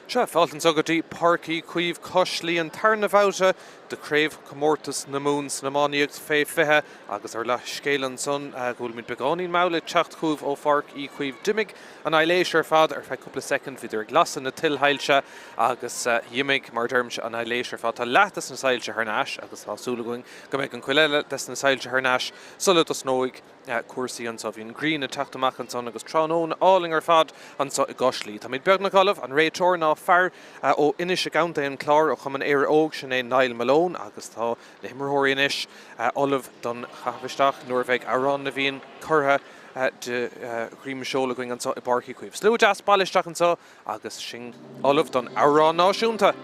Sure, Falton Sugati, Páirc, Chaoimh, Coshlí, Tarnavouta, the Craobh, Comórtas, na Moons, na Mániacht, Fé Fithe, agus ar lach Scélan son, Gulmid Begánin Maula, Tráchtaire ó Páirc, Chaoimh Dimig, an Eiléisir fad ar fe couple of second vidir glasan na Tilhailse, agus Yimig, mar dermse an Eiléisir fad, tá letas na Sailse Harnash, agus hásúla going, go méid an Cuileile, des na Sailse Harnash, sulla dos nóig, cuasaí an so bhíon Green a teachtamach an son agus Tránón, áling ar fad an so i Goslí. Tá míid beag na galah an réitor ná fear ó inis a ganta an clár ó chum an éire óg sin é Niall Malone agus tá le himmarthóirí inis Olive don chafaisteach nuair bheith Árann na bhíon curtha de Míchéal going an so i Páirc Chaoimh. Slú deas ballisteach an so agus sin Olive don Árann náisiúnta.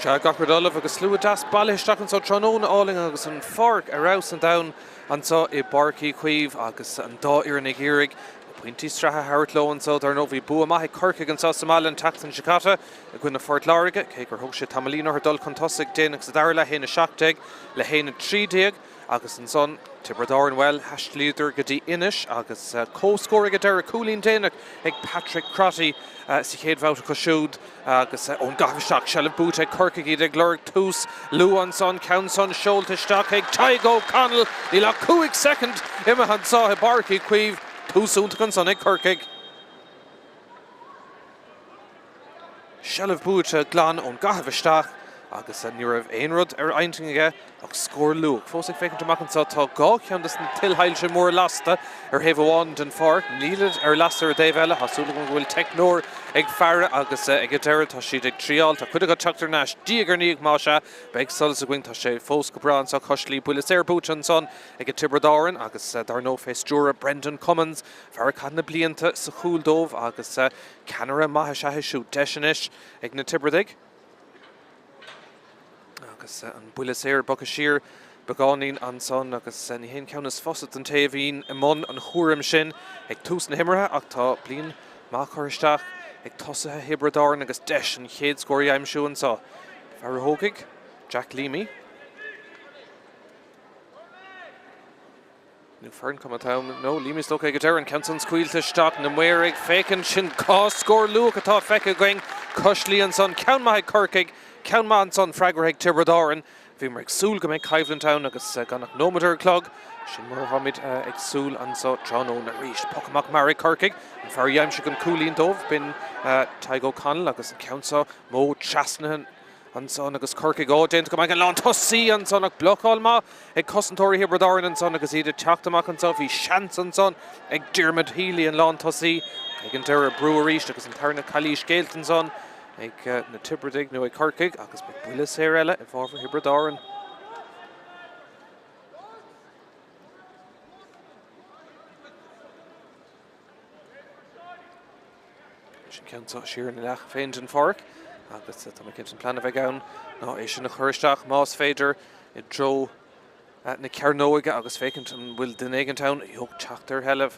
Gachard Olive agus slú deas ballisteach an so Tránón áling agus an Páirc arás an down an so i Páirc Chaoimh agus an dá iarnig irig pointí stratha Howard Low an so dar nó bhí bu amach Corcaigh an so Somalia tachtan Chicata a gcuine Fort Láirge cé gur thug sé tamlín ar dul contosig déanaach sa dar le héna 7 le héna 3 agus an son Tiobraid well haist líidir go dtí inis agus cóscóra go deir cúlín déanaach ag Patrick Crotty sa chéad bhabhta cosisiúd agus ón gabhaisteach Shellah Búta Corcaigh ag glór tús Lú an son Ceann son seoltaisteach ag Taigo Connell í le 2 second Iomána sa i Páirc Chaoimh túsúnta an son ag Corcaigh. Shellah Búta glán ón gabhaisteach agus ní raibh aon rud ar ainting aige ach scór luach. Fós ag fécinn amach an sa tá gá ceantas na tilhailse mór lasta ar heh amháin den Páirc nílad ar lasta ar Dave eile hasúla go bhfuil technóir ag fearre agus ag deir tá siad ag tríáil tá chuide go teachtar náis díogar níag má se beag solas a ghain tá sé fós go brán sa Coslí bulas ar bút an son ag Tiobraid agus dar nó fés dúra Brendan Cummins fear cad na blianta sa chúldómh agus ceanara maithe se siú deisenis ag na Tiobraid. Agus an bulas éir bocha sír begánín an son agus ní hén ceannas fosat an taobhín i món an chúram sin ag tús na himmarthe ach tá blion má choristeach ag tosathe Tiobraid agus deis an chéad scóir aimsú an sa. Fear Hógaigh, Jack Leamy. Nú fearn cum atá nó Leamy's lo ag deir an Ceann scuilte steach na muir ag fécinn sin cá scór luach atá feice going Coslí an son Ceann maith Corcaigh Ceann maith an son freagra ag Tiobraid bhí mar ag súl go méid Caibhlann Town agus gannach nómadar clog sin mar hamid ag súl an so Tránón a ríist pocamach mar ag Corcaigh an fear aimse an cúlín dómh bin Taigo Connell agus an ceann so mó trasna an son agus Corcaigh déint go maith an lán tosaí an son ag blochál má ag cosantóirí Tiobraid an son agus iad teachtamach an so bhí seans an son ag Diarmid Healy an lán tosaí ag an deir a breúiríist agus an tarna Cailí Scéalt an son ag na Tiobraid nó ag Corcaigh agus be bulas éir eile i bhábhar Tiobraid. Sin ceann so siar na leach féin den Páirc agus tá mai cinn plan a bheith ann ná é sin na choristeach más féidir i dro na cearnóige agus fécinn an bhfuil den éigen town i thug Tráchtaire heilemh.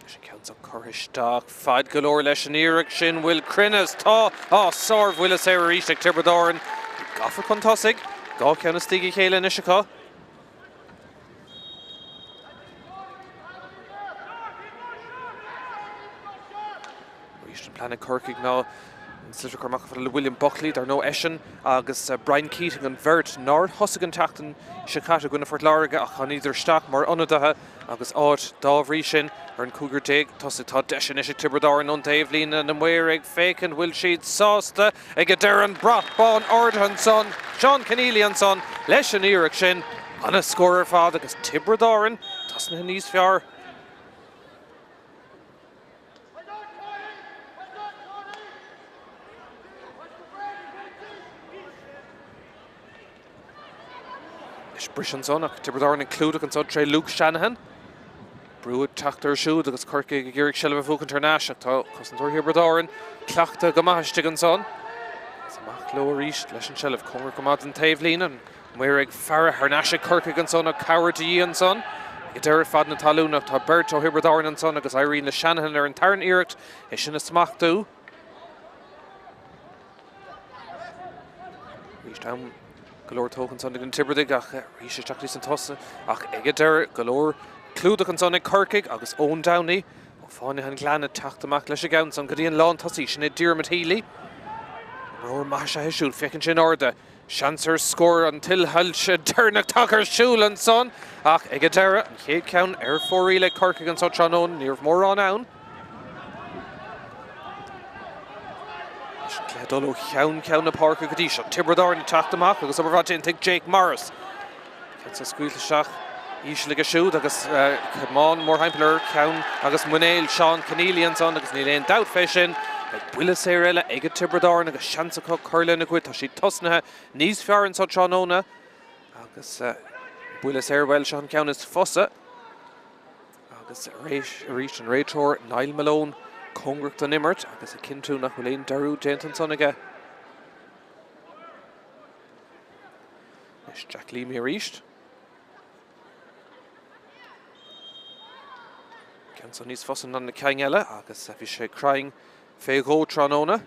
Sin ceann so choristeach fad golóir leis an iarracht sin bhfuil crinnes tá sár bhuilas éir a ríist ag Tiobraid gafa chun tosaigh gá ceanna stíigh chéile in isisicá. Planet Corcaigh ná Slitter Cormac for William Buckley, there no Eshin, agus Brian Keating and Vert, nor Hussigan Tachtan, Chicago Gwynna Fort Larga, ach on either Stack, more Unnadaha, agus Odd, Dovrishin, An Cougar Dig, Tussa Tá Deishin Ishig Tibredáin on Davlin and Mwerig fake and Will Sheed Sausta, Egaderan Bratbon Ardhan son, Sean Keneally and son, Leshan Eric Shin, on a scorer father because Tibredáin, Tussa Hanís Fiar. Brishan son, Tibredáin included and so Trey Luke Shanahan. Brewed Tráchtaire Shoe, because Corcaigh Gearig Shelva Folk International, Cousintor here Bredáin, Tráchtaire Gamashtig and son. Samach lower east, Leshan Shelv, Conger Gamad and Tavlin, and Mwerig Farah Harnashig Corcaigh and son, Cowardy and son. Gedera Fadna Taluna, Berto here Bredáin and son, because Irene Le Shanahan are in Tarn Ericht, Ishin a Smach do. Reach down. Galore token son in Tibredag, Risha Chaklis and Tossa, Egader, Galore, Cludic and son in Corcaigh, August Owen Downey, Fáinne and Glana, Tachtamach Leshigown, son Gadian Lawn Tossi, Shinid Dearmid Healy, Roar Masha Hishul, Fekin Shin Orda, Shancer score until Hulch, Turnach Tucker Shul and son, Egadera, and Kate Count, Air 4 Relay, Corcaigh and such on near Moron Own. Dolo Chaoimh na Páirc Gadisha, Tibredáin Tachtamach, agus Obervat take Jake Morris. Cansa squeal the shach, Ishlig a shoot, agus Camon, more Heimpler, Chaoimh, agus Míchéal, Sean Keneally and son, agus Nilain Doubt Fishin, Willa Sairella, Eget Tibredáin, agus Shansaka, Curlin, Aguit, Tashi Tusnaha, Nís Fiar and such on Ona, agus Willa Sairwell, Sean Chaoimh is Fossa, agus Rish and Rachor, Niall Malone. Congrach the Nimmert, agus a Kintu nach Willein Daru Jenton Soniga. Is Jack Lee me reached. Canson is Fossen on the Kangella, agus if you crying Fego Tranona.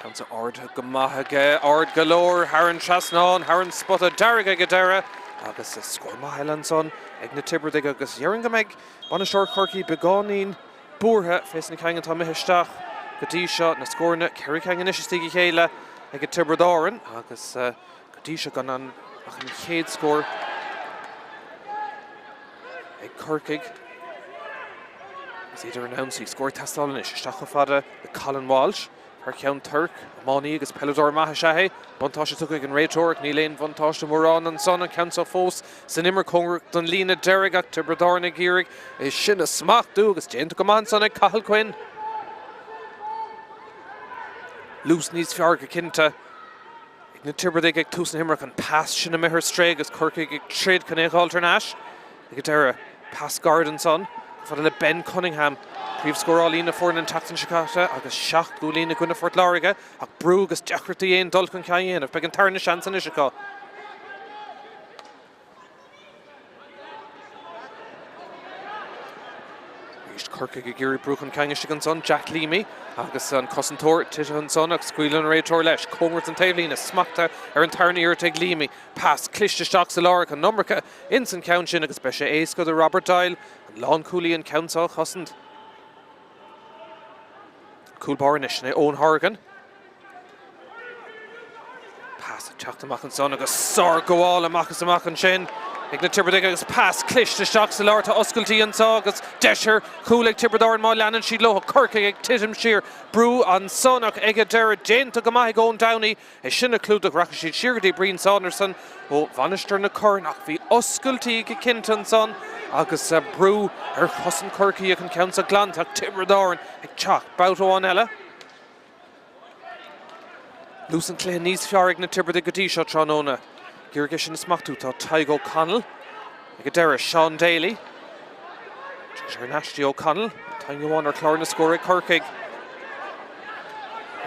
Canson Ord Gamahage, Ord Galore, Harran Trasnon, Harran Sputta, Dariga Gadera. Agus score Míchéal son, Egna Tibredag agus Yerangameg, Bonashore Corcaigh Begonin, Boorha, facing Kang and Tommy Hishtach, Gadisha, na scorna, Kerry Kang and Ishistigi Héla, Egna Tibredáin, agus Gadisha gone on a Cade score, Egg Corcaigh. It's either announced he scored Tastalin, Ishtachafada, the Colin Walsh. Herkion Turk, Moni, agus Pellador Mahashahe, Bontasha Tukig and Rachor, Nilain Bontasha Moran and Son and Council Fos, Sinimmer Congrach, Dunlina Derrigat, Tibredáin Gearig, is Shinna Smach Dugas, Jane to command Son and Cahill Quinn. Loose needs Fiarga Kinta, Igna Tibredag, Tusan Himmer can pass Shinna Meher Strag as Corcaigh trade Canach Alternash, Igadera, pass Garden Son, for the Ben Cunningham. Previous score Alina Ford and Taxon Shikata, August Shach, Gulina Gunna Fort Lariga, a Brugas Jackerty and Dulcan Cayenne of Began Tarnish Chance and Ishika. Reached Corcaigh Geary Brook and Kangishigan son, Jack Leamy, August son Cousintor, Tishan son, Squeal and Ray Torlesh, Comers and Tavlina, Smakta, Aaron Tarney Urteg Leamy, Pass, Clish to Shocks Alaric and Numrica, Inson Counchin, August Besha Ace, the Robert Dial, and Lawn Cooley and Council Hussand. Cool Barnish, Owen Horgan. Pass at Chachtamach and son, Agus Sar Goal and Machasamach and Shin. Igna Tibredag pass, Clish to Shocksalar to Usculty and Saugus, Desher, Coolig Tibredáin Moylan and Sheedloh, Corcaigh, Titim Shear, Brew on Sonach, Egadera, Jane to Gamahi going Downey, a Shinna Cludic Rakashid Shirgadi Breen Saunderson, O Vanister na Cornach, the Usculty Kinton son. Agus Brew, her cousin Corcaigh can count a Glantak, Tibredáin, a Chach, Babhta on Ella. Lucen Clay Nís Fiar Igna Tibredag Gadisha Tranona. Geargish and Smachtu to Tygo O'Connell. Egadera Sean Daly. Nashty O'Connell. Iomána or Clorna score Corcaigh.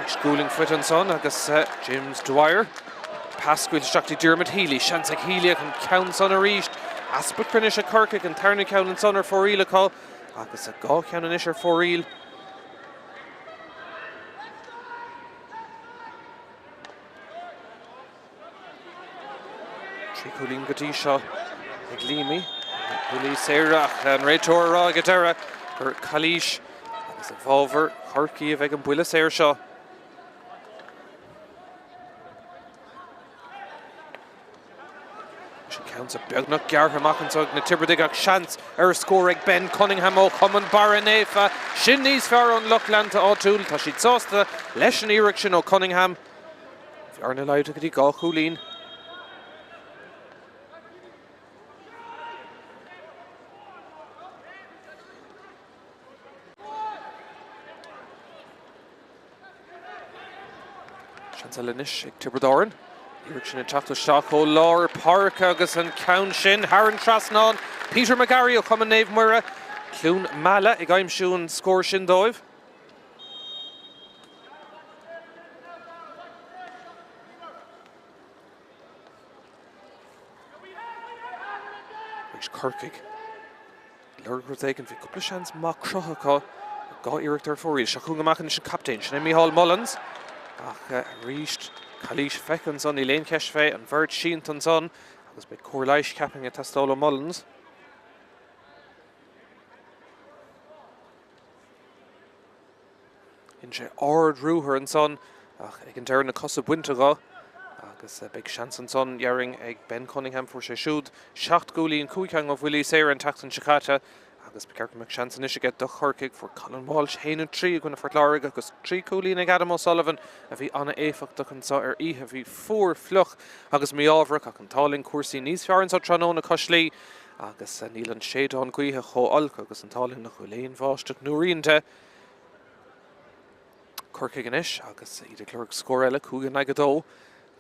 Schooling Foot and Son, Agus James Dwyer. Pasquil Shakti Dermot Healy. Shansak Healy can count Son a reached. Aspect finish at Corcaigh and Tarney count and Son or 4 reel a call. Agus Gaw count and Isher 4 reel. Tricolin Gadisha, Iglimi, Willie Serach, and Rachor Ragadera, or Kalish, as a Volver, Corcaigh of Egan Builla Sershaw. Counts a beagnach Gartha Macantog na Tipperary ag chance score ag Ben Cunningham ó Cumann Baranéfa sin níos fearr an Luckland á túil tá siad sásta leis an iarracht sin ó Cunningham fearr na leid go dtí gá chúlín. Chance lenis ag Tibredáin. Iarracht sin a teachta seach ó lár Páirc agus an count sin Árann Trasnán Peter McGarry ó Cumann Naomh Muire Clún Mala ag aimsúin scór sin dóibh. Rís Corcaigh Lurgur éigen bhí cúpla seans má cruthacha gá iarracht ar fóriil seachúga machchan sin captain sin Míchéal Mullins ach ríist Calís fechan son I léon ceist fé an bhirt síontan son agus beidh comhleish capping a testála Mullins. In sé ard rúthar an son ach ag an deir na cosa buinte gá agus beidh seans an son dhearing ag Ben Cunningham fuair sé siúd 7 gúlaí cúiceang ó bhuilí séir an tachtan sicáte agus becerc meach seans is get do Corcaigh for Colin Walsh héanú 3 gona fortláirg agus 3 cúlaí ag Adam O'Sullivan a bhí anna éifeacht an sa ihe bhí 4 fluch agus míábhrach ach an táling cuasaí níos fearn sa tróna coslí agus níl an séadán cuithe cho alca agus an táling nach chuléon bháisteach nuaíonnta Corcaigh inis agus iad clúirg scór eile cúgan ag dó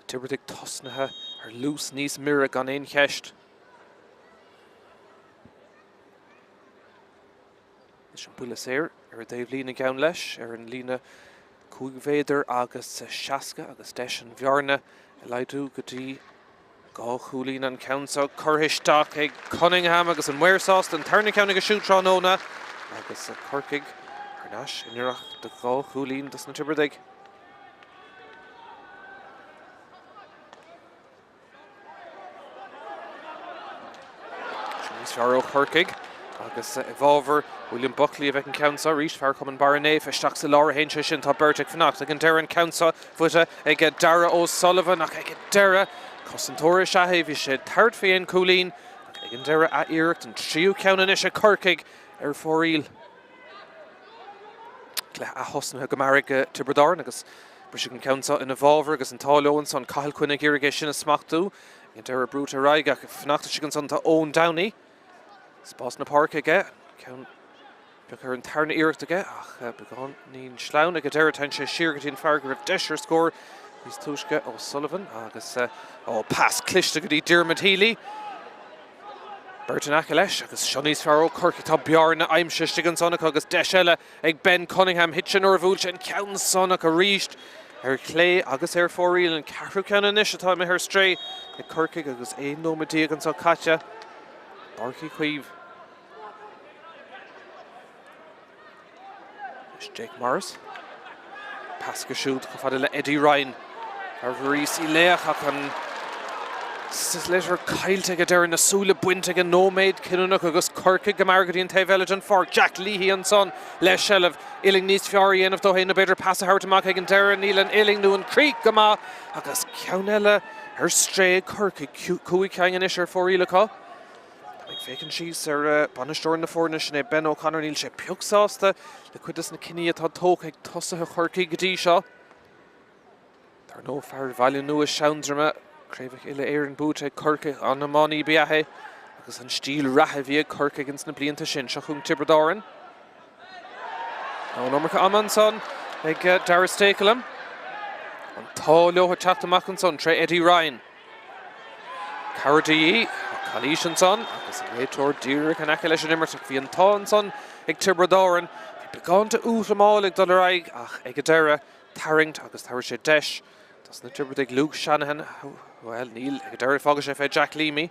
Tipperary tosnathe ar lús níos mire gan éon cheist. Is an bula séir ar Dave lína gceann leis ar an lína cúgvéidir agus seaca agus deis an bhearna leidú go dtí gá chúlín an countsa chorthisteach ag Cunningham agus an muirsást an tarna ceann agus siútránóna agus Corcaigh ar náis inuireach de gá chúlín dus na Tipperary. Fearr ó Corcaigh agus bhábhar William Buckley a bheith an countsa ríist fearr Cumann Baranéfa isteach sa láir héinse sin tá Bertic fanacht ag an deir an countsa fuite ag Dara O'Sullivan ach ag deire cosantóir seathé bhí sé tart féin cúlín ag an deire a iarracht an tríú ceann is a Corcaigh ar fóriil. Le a hosnathe go marigh Tibredáin agus bris an countsa ina bhábhar agus an táleoin son caithil cuinnigh iarraigh sin a smachtú ag an deire brúta raig ach fanacht sin son tá ón Downey. Spás na Páirc aige, ceann beag an tarna iarracht aige ach beagán níon sleann ag deir tan sé siar go dtíon fearr go raibh deisir scór níos túisce ó Sullivan agus pass cliste go dtí Diarmaid Healy. Burton aice leis agus seo níos fearr ó Corcaigh tá bearna aimsiste an sonnach agus deis eile ag Ben Cunningham hit sin or bhúil sin ceann sonnach a ríist ar clé agus ar fóriil an ceathrú ceann inis atá me ar stray ag Corcaigh agus éon nómadí an sa caite Barky Chaoimh. Jake Morris. Pass go siúd go fada le Eddie Ryan. Ar bhrís I léach ach an leisir caiilte go deir na súla buinte an nóméid cinúnach agus Corcaigh go margadíon taobh an fár Jack Leahy an son leis sellh iling níos fearr dhéanamh dó héanana beidir pass a hartamach ag an deir níl an iling nó an críoc go má agus ceann eile ar stray Corcaigh cúiceang inis ar fórilacha. Ag fécinn síos ar banistóir na fórna sin Ben O'Connor níl sé peagsásta le cuidas na cinní atá tóg ag tosathe Corcaigh go dtí seo. Tar nó fearr bhaile nuas seandrama Craobh ile éireann búta Corcaigh an Iomána beathe agus an stíl rathe bhí Corcaigh ins na blianta sin seachún Tibredáin. Nó nómarcha amman son ag Dara Stakelum. An tá leotha teachtamach an son tre Eddie Ryan. Cardaí Calís an son agus an réiteoir díreach an aice leis an immerteach bhí an tá an son ag Tibredáin. Bhí beagánta ús amáil ag dul raig ach ag deire taringt agus tar sé deis. Tas na Tipperary Luke Shanahan well níl ag deir fága sé fé Jack Leamy.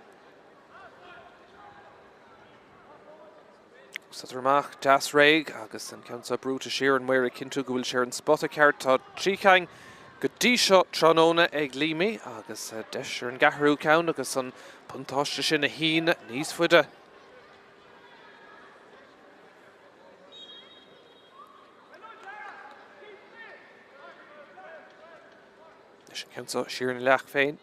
Satarmach Das Raig agus an countsa brúta siar an muir cinntu go bhfuil sé an spotta ceart tá tríchaing go dtí seo tróna ag Leamy agus deisir an gathhrú ceann agus an puntáiste sin a híine níos fuide. Leis an countsa siar na leach féin.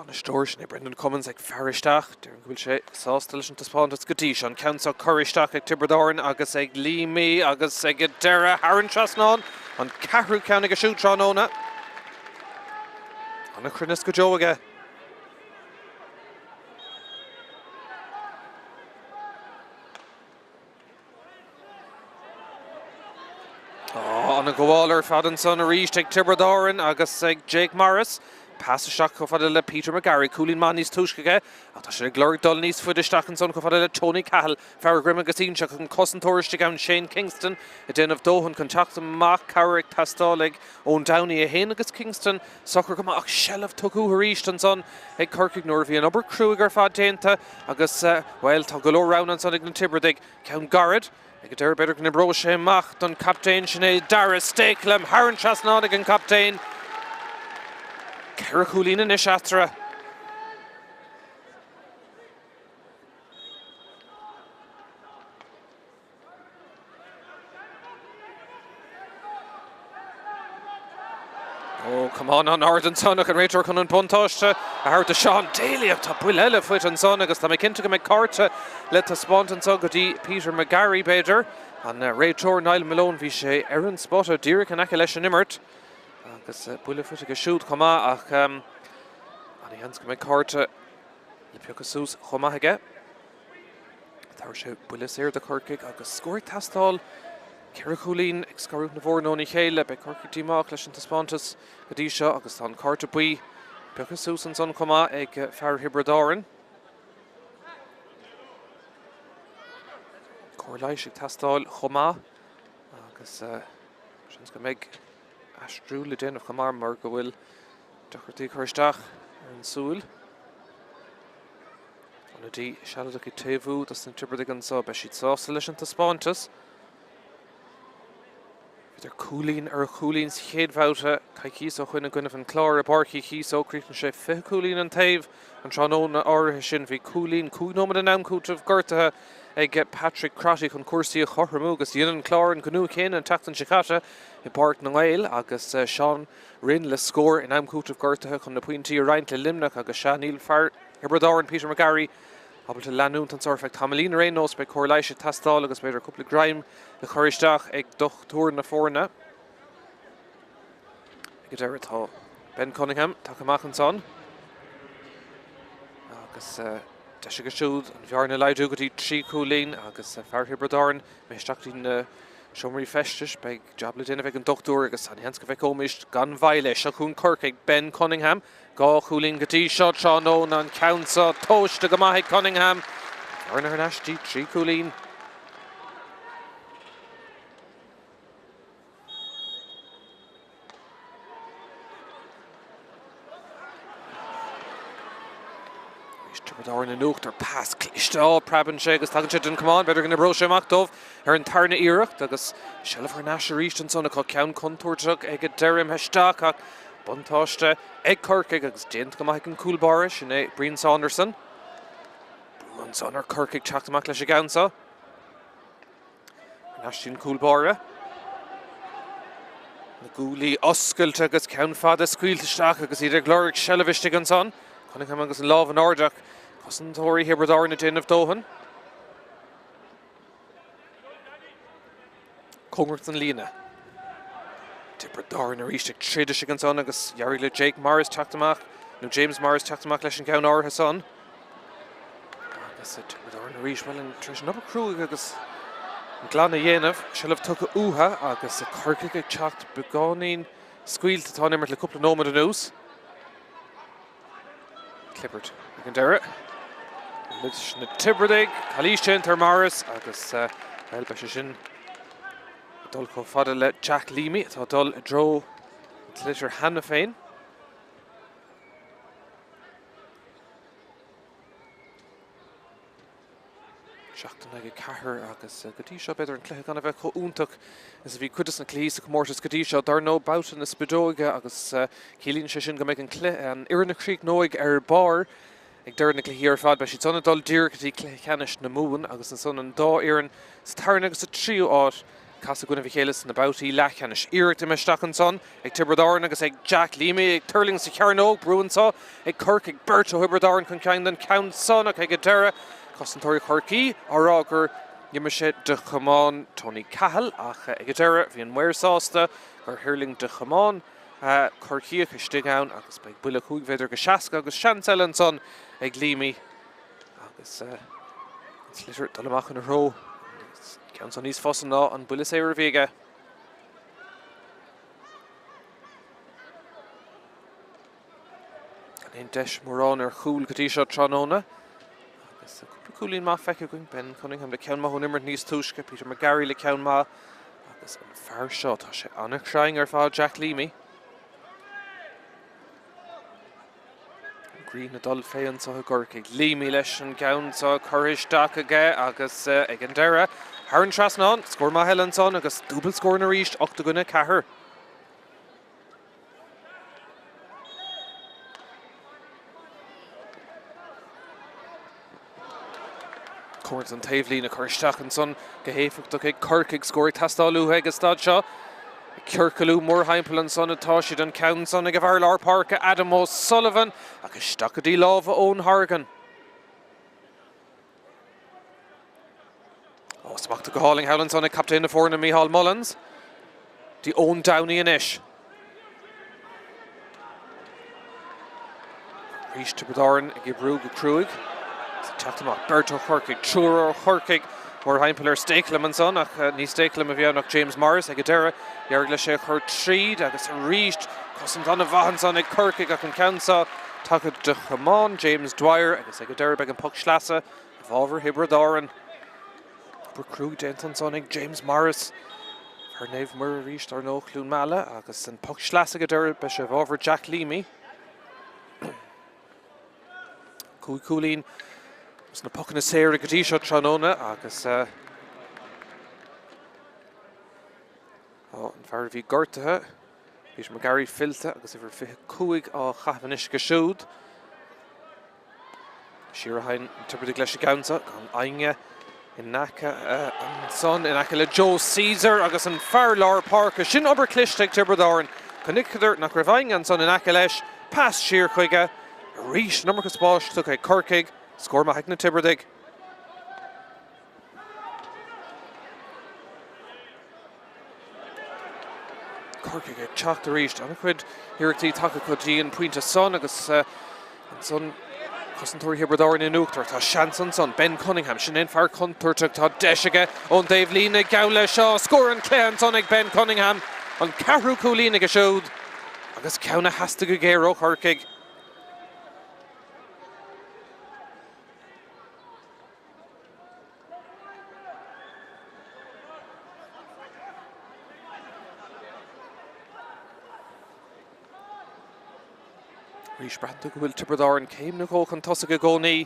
Stóris na Brendan Cummins ag fearisteach, Dearan go bhfuil sé sásta leis an taspáintas go dtí seán ceansa coristeach ag Tibredáin agus ag Límí agus ag deire Árann trasnán an ceathrú ceann ag a siúd tránóna. Anna chrunas go Joe aige. Anna gohálar fadan son a ríist ag Tibredáin agus ag Jake Morris. Pass seach go fada le Peter McGarry, cúlín man níos túisceige, a tá sé glóir dul níos fuidisteach an son go fada le Tony Cahill, fear grim agus ínseach an cosantóiriste gan Shane Kingston, a déanamh dóhan chun teachta Mark Carrick tastálig ón Downey a héin agus Kingston, sochar go ach sellaf tugu haríist an son ag Corcaigh nuair bhí an obair crúig ar fad déanta agus well tá go leor round an son ag na Tibredaig ceann garad. Ag deir beidir go na bro sé amach don captain sinné Dara Stakelem, Árann trasnánig an captain. Ceithre chúlín in Ishatra. Oh, come on Arden son ag an réitir chun an buntáiste. A thart a Sean Daly ag tá buil eile fuit an son agus tá mé cinnte go méid cárta le tá spáint an son go dtí Peter McGarry beidir. An réitor Niall Malone bhí sé ar an spot a díreach an aice leis an imirt. Agus buile fuit ag a siúd chomá ach an í hans go méid cárta le peocha sús chomaithe. Tá sé buile séir de Corcaigh agus scóir tastáil ceithre chúlín ag scarúth na bhórnóí chéile be Corcaigh tíach leis an taspáintas go dtí seo agus tá cárta buí peocha sús an son chomá ag fear Tibredáin. Cóirleis ag tastáil chomá agus sin go méid astrú le déanamh chomá mar go bhfuil dochirtaí chuirteach ar an súil. Anna dtí sealadach i taobhú das na Tibredaig an sá be siad sásta leis an taspáintas. Idir cúlín ar chúlín chéadbhabhta caithís ó chuine gcuineh an chlár a barcaí chís ó críochn sé fiche cúlín an taobh an tránóna áirithe sin bhí cúlín cúgnómad an amcútah gortathe ag Patrick Crotty chun cuasaí a chorthamú agus dhéanann chlár an ghnú chéine an teachtain sicata i Páirc na Gael agus Sean rinn le scór in amcútah gortathe chun na pointí a roinnt le limnach agus Níl fear Tibredáin Peter McGarry Abbalta leanúnt an sorfecht Hamelín Reynolds bei cóirleise tastáil agus beidir cúpla graim le choristeach ag dochtúr na fórna. Ag deir tá Ben Cunningham take amach an son. Agus de sé go siúd an bhearna leidú go dtí trí cúlín agus fear Tibredáin meisteachtaí na Seomraí festis bei jabla déanamh ag an dochtúr agus an hens go bheith comist gan bhaile seachún Corcaigh Ben Cunningham. Gá chúlín go dtí seo tránón an ceansa tóiste go maithe Cunningham. Arna Hernashtí trí cúlín. Tibredáin an ucht ar pass clisteá praban sé agus tagann sé den cumán beidir gona bro sé amach dómh ar an tarna iireacht agus sellaf ar náis ríist an sonna có ceann contúirteach ag a deirim heisteach ach buntáiste ag Corcaigh agus déint go maithe an cúlbáire sin é Brian Saunderson. An son ar Corcaigh teachtamach leis a gansa. Náistín cúlbáire. Na gúlaí oscailte agus ceann fada scuilteisteach agus idir glóric sellafiste an son. Cunningham agus an lámh an ardach cosantóirí Tibredáin na déanamh dóhan. Cóngart an lína. Tibredáin a ríiste tríide an son agus dhearí le Jake Morris teachtamach nó James Morris teachtamach leis an ceann áirithe son. Agus Tibredáin a ríiste well an tris an obair crúig agus an glan a dhéanamh sellaf tucha útha agus a Corcaigh ag teacht beánaín scuilte tá nimmert le cúpla nómad an ús. Clippard ag an deire. Leis na Tibredaig chalíiste tar Morris agus be sé sin dul có fada le Jack Leamy atá dul a dro litir hanna féin. Seachtain ag cethir agus go dtí seo beidir an cléthe gan a bheith choúntaach is a bhí cuidas na clís go mórtas go dtí seo dar nó Babhta na Spidóige agus cílíonn sé sin go méid an iarna críoch nóig ar bar ag deir na cléthe ar fad be si sonna dul dír go dtí cléthe ceannis na mún agus an son an dá iarn sa tarna agus a tríú áit Casa gona Míchéal na Babhta lechan is iirecht imeisteach an son ag Tiobraid agus ag Jack Leamy ag Turling sa Chaoimh Bruin sa ag Cork ag Bert o Tiobraid chun ceann den count son ag Deireadh Cosantóirí Corcaigh árágur Imise de Chamáin Tony Cahill ach ag Deireadh bhí an muir sásta gur Hurling de Chamáin Corcaigh is Stéadaoin agus beag buile chuig féidir go seaca agus seansel an son ag Leamy agus slítear dul amach an a ró ceann son níos fosan ná an buile sé bhíige. An éon deis mórrán ar chúl go dtí seo tránóna agus cúpla cúlín má feice going Ben Cunningham le ceann má nimmert níos túisce Peter McGarry le ceann má agus an fearr seo tá sé annach shráing ar fáil Jack Leamy. Green na dul féin sa Corcaigh Leamy leis an ceann sa choris dac aige agus ag an Deireadh Árann trasnán scór má Helen son agus dúbal scór na ríist 8 gona cethair. Cuairt an taobhlín na choiristeach an son go héifeacht ag Corcaigh scóir tastáilú agus stad seo. Cearcalú mór haimpel an son atá siad an ceann son ag bhar Páirc Adam O'Sullivan agus stacadí lámha ón Hargan. Smachta go háling Howland son ag captain na fórna Míchéal Mullins. The own Downey in ish. Reach to Tiobraid ag Brú go Craobh. Tráchtaire Bert o Corcaigh Mór haimpel Stakelum an son ach ní Stakelum a bhíanach James Morris ag Deireadh Dhearg le sé chuir tríd agus a ríist cosint an a bhahan son ag Corcaigh ach an ceansa Tugadh de Chamáin James Dwyer agus ag Deireadh ag an puck slasa bhábhar Hibread Árann Craobh dentan son ag James Morris her nave mur ríist ar nó clún mala agus an puck slasa ag Deireadh be sé bhábhar Jack Leamy. Cúlín was na puck na séir ag dtí seo tránóna agus an fear bhí gortathe bhís McGarry filte agus ifir fi cúig á chafanis go siúd. Siar hain Tiobraid leis a gaunsa gan ainge in naca an son in aca le Joe Caesar agus an fear lár Páirc sin obair cliste ag Tiobraid Árann Connicadar nach raibh ainge an son in aca leis pass siar chuige ríis numar go spáis tuc ag Corcaigh scór má na Tiobraid. Corcaigh ag teach a ríist anna chuid iarachtaí take go dtí an puinte son agus an son Cosantóirí Tiobraid Árann in Uachtar tá seans an son Ben Cunningham sin in fear conturteach tá deisige ón Dave Lína gabhla seo scór an clé an son ag Ben Cunningham an ceathrú cúlín ag a siúd agus ceanna heasta go géir ó Corcaigh. Rís branta go bhfuil Tiobraid Árann céim na ggó chun tosa go gcónaí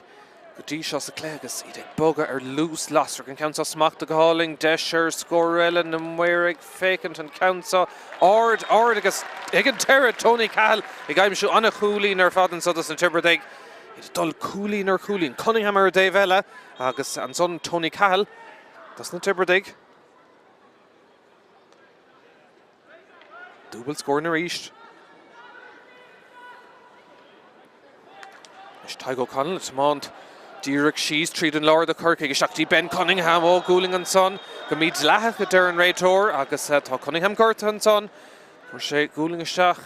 go dtí seo sa clé agus iad ag boga ar lús lastra an ceann sa smachta go háling deisir scór eile na muir ag fécint an ceann sa ard agus ag an Deireadh Tony Cahill ag aimimsú anna chúlín ar fadan sodas an Tiobraid iad dul cúlín ar cúlín Cunningham ar Dave eile agus an son Tony Cahill das na Tiobraid. Dúbal scór na ríist. Is Taigo Connell Mount Deireadh Shees tríd an Lord a Corcaigh seachtaí Ben Cunningham ó gúling an son go míid leathach go Darren Réitor agus tá Cunningham gorta an son mar sé gúling isteach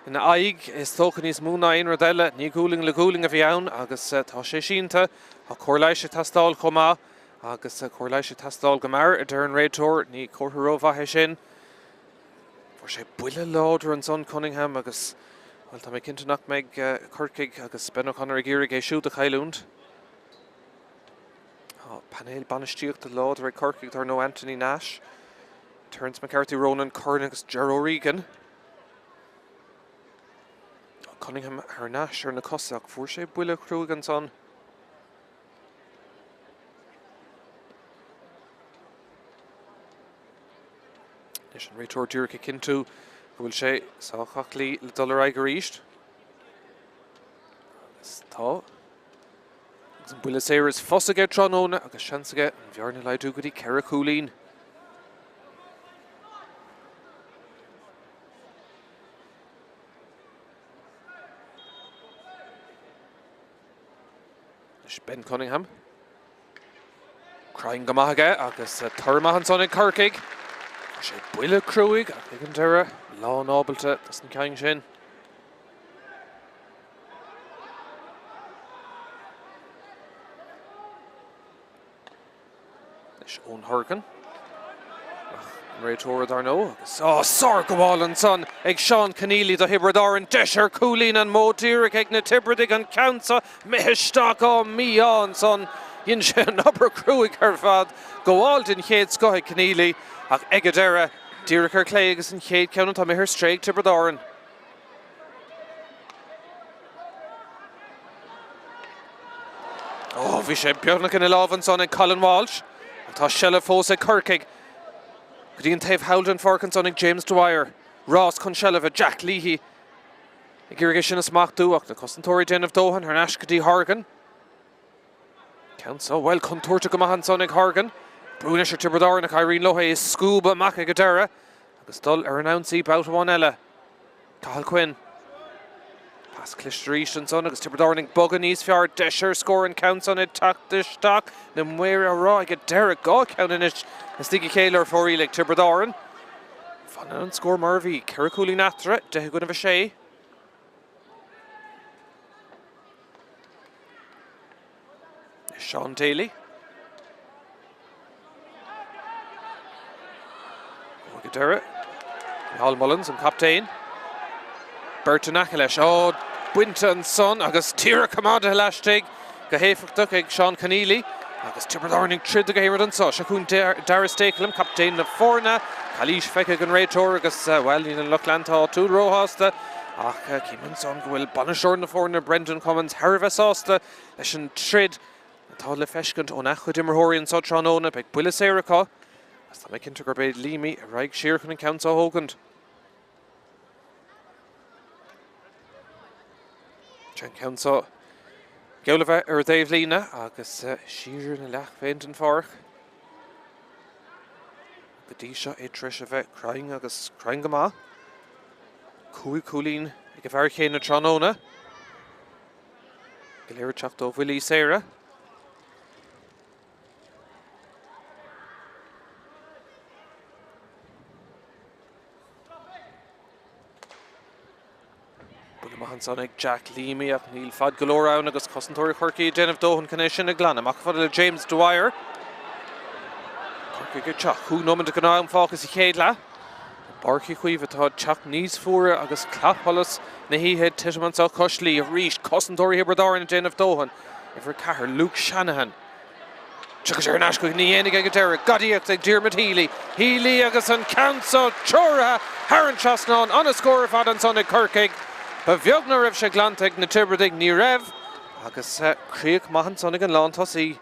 ina aig is tócha níos múna aon rodile ní gúling le gúling a bhí ann agus tá sé sínta a chorlaise tastáil chomá agus chorlaise tastáil go mar a Darren Réitor ní chorthrómhathe sin mar sé buile láidir an son Cunningham agus well, tá mé cinnteach meid Corcaigh agus Ben O'Connor ag iarraigh é siúd a chailúnt. Panéil banistíocht a láidir ag Corcaigh tar nó Anthony Nash. Terence McCarthy, Ronan Curran agus Ger O'Regan. Cunningham ar Nash ar na cosach fuair sé buile Craobh an son. Leis an Réitor dúrcha cinntu bhfuil sé sáchachlaí le dul ar aig a ríist. Tá. Agus an buile séras fosaige tránóna agus seansaige an bhearna leidú go dtí ceithre cúlín. Ben Cunningham. Craoimh go maithe agus Mumhan son ag Corcaigh. Sé buile Craobh ag an deire lá nábalta tas an ceann sin. Leis ón Hurgan. Réitóra dar nó agus sár go bháil an son ag Seán Keneally do Árann deisir Cúlín an módíric ag na Tibreid an Countsa Míchéal á Míchéal son in sé an obair Craobh ar fad go bháil den chéad scoth Keneally ach ag a deire díreach ar clé agus an chéad ceann tá mithir stréig Tibreid Árann. Bhí sé beagnach in a lábhan son ag Colin Walsh tá seile fós ag Corcaigh. Go dtíon taobh Howland Farcan son ag James Dwyer. Ross chun seileh Jack Leahy. Ag iargéis sin is machtú ach na cosantóirí déanamh dóthain ar an eas go dtí Hurgan. Count well contúirte go maithe son ag Hurgan. Brúne sé Tibreid Árann ach Irene Lohe is scúba mac ag a deire. Agus dul ar an ansaí bouta bháin eile. Cathal Quinn. Pas clisteríis an son agus Tibreid Árann ag bogan níos fearr deisir scór an count son ag tactaisteach na muir a rá ag a deire gá count inis is Stiggy Céile ar fórí ag Tibreid Árann. Fan an scór mar bhí Ceithre Cúlín aftere de go na bheith sé. Sean Daly. Ag a deire. Hal Mullins an captain. Burton leis buinte an son agus tíre commanda leistigh go héifeachtach ag Seán Keneally agus Tibreid Árann ag trid go héad an so Siacún Dara Stakelum captain na Fórna Chalís feice an réitóir agus well ní an Luchlantá tú róhásta ach címan son go bhfuil Banasúr na Fórna Brendan Cummins Harveh sásta leis an trid atá le feiscint ó nach chud immerthirí an so Tránóna ag buile Séireachá as tá mé cinnte gur beid límí a raig siar chun an Countsa Hógand. Jan Countsa Geolabh ar Dave Lína agus siar na leach féint an Páirc. Go dtí seo é tris a bheith Craoimh agus Craoimh go maith. Cúlín ag a bhar chéad na Tránóna. Go léir teacht ó bhuilí Séire. Mumhan son ag Jack Leamy ach níl fad golóir ann agus cosantóirí Corcaigh déanamh dóthain cynne sin ag glanam ach fad le James Dwyer. Corcaigh gur teach chúnómanta go náim fáchas I chéad le. Barcaigh chuomh atá teach níos fuaire agus claphalas na híhead tiisiman sa Coslí a ríist cosantóirí Tibreid Árann déanamh dóthain I bhar chathair Luke Shanahan. Tuchas ar an eascaigh ní dhéananig ag a deire gadíocht ag Diarmuid Healy. Healy agus an Countsa teoratha Árann Trasnán an a scóir fad an son ag Corcaigh. Ba bheag na raibh sé glantaigh na Tibreid ní raibh agus Craobh Mumhan son ag an lán tosaí.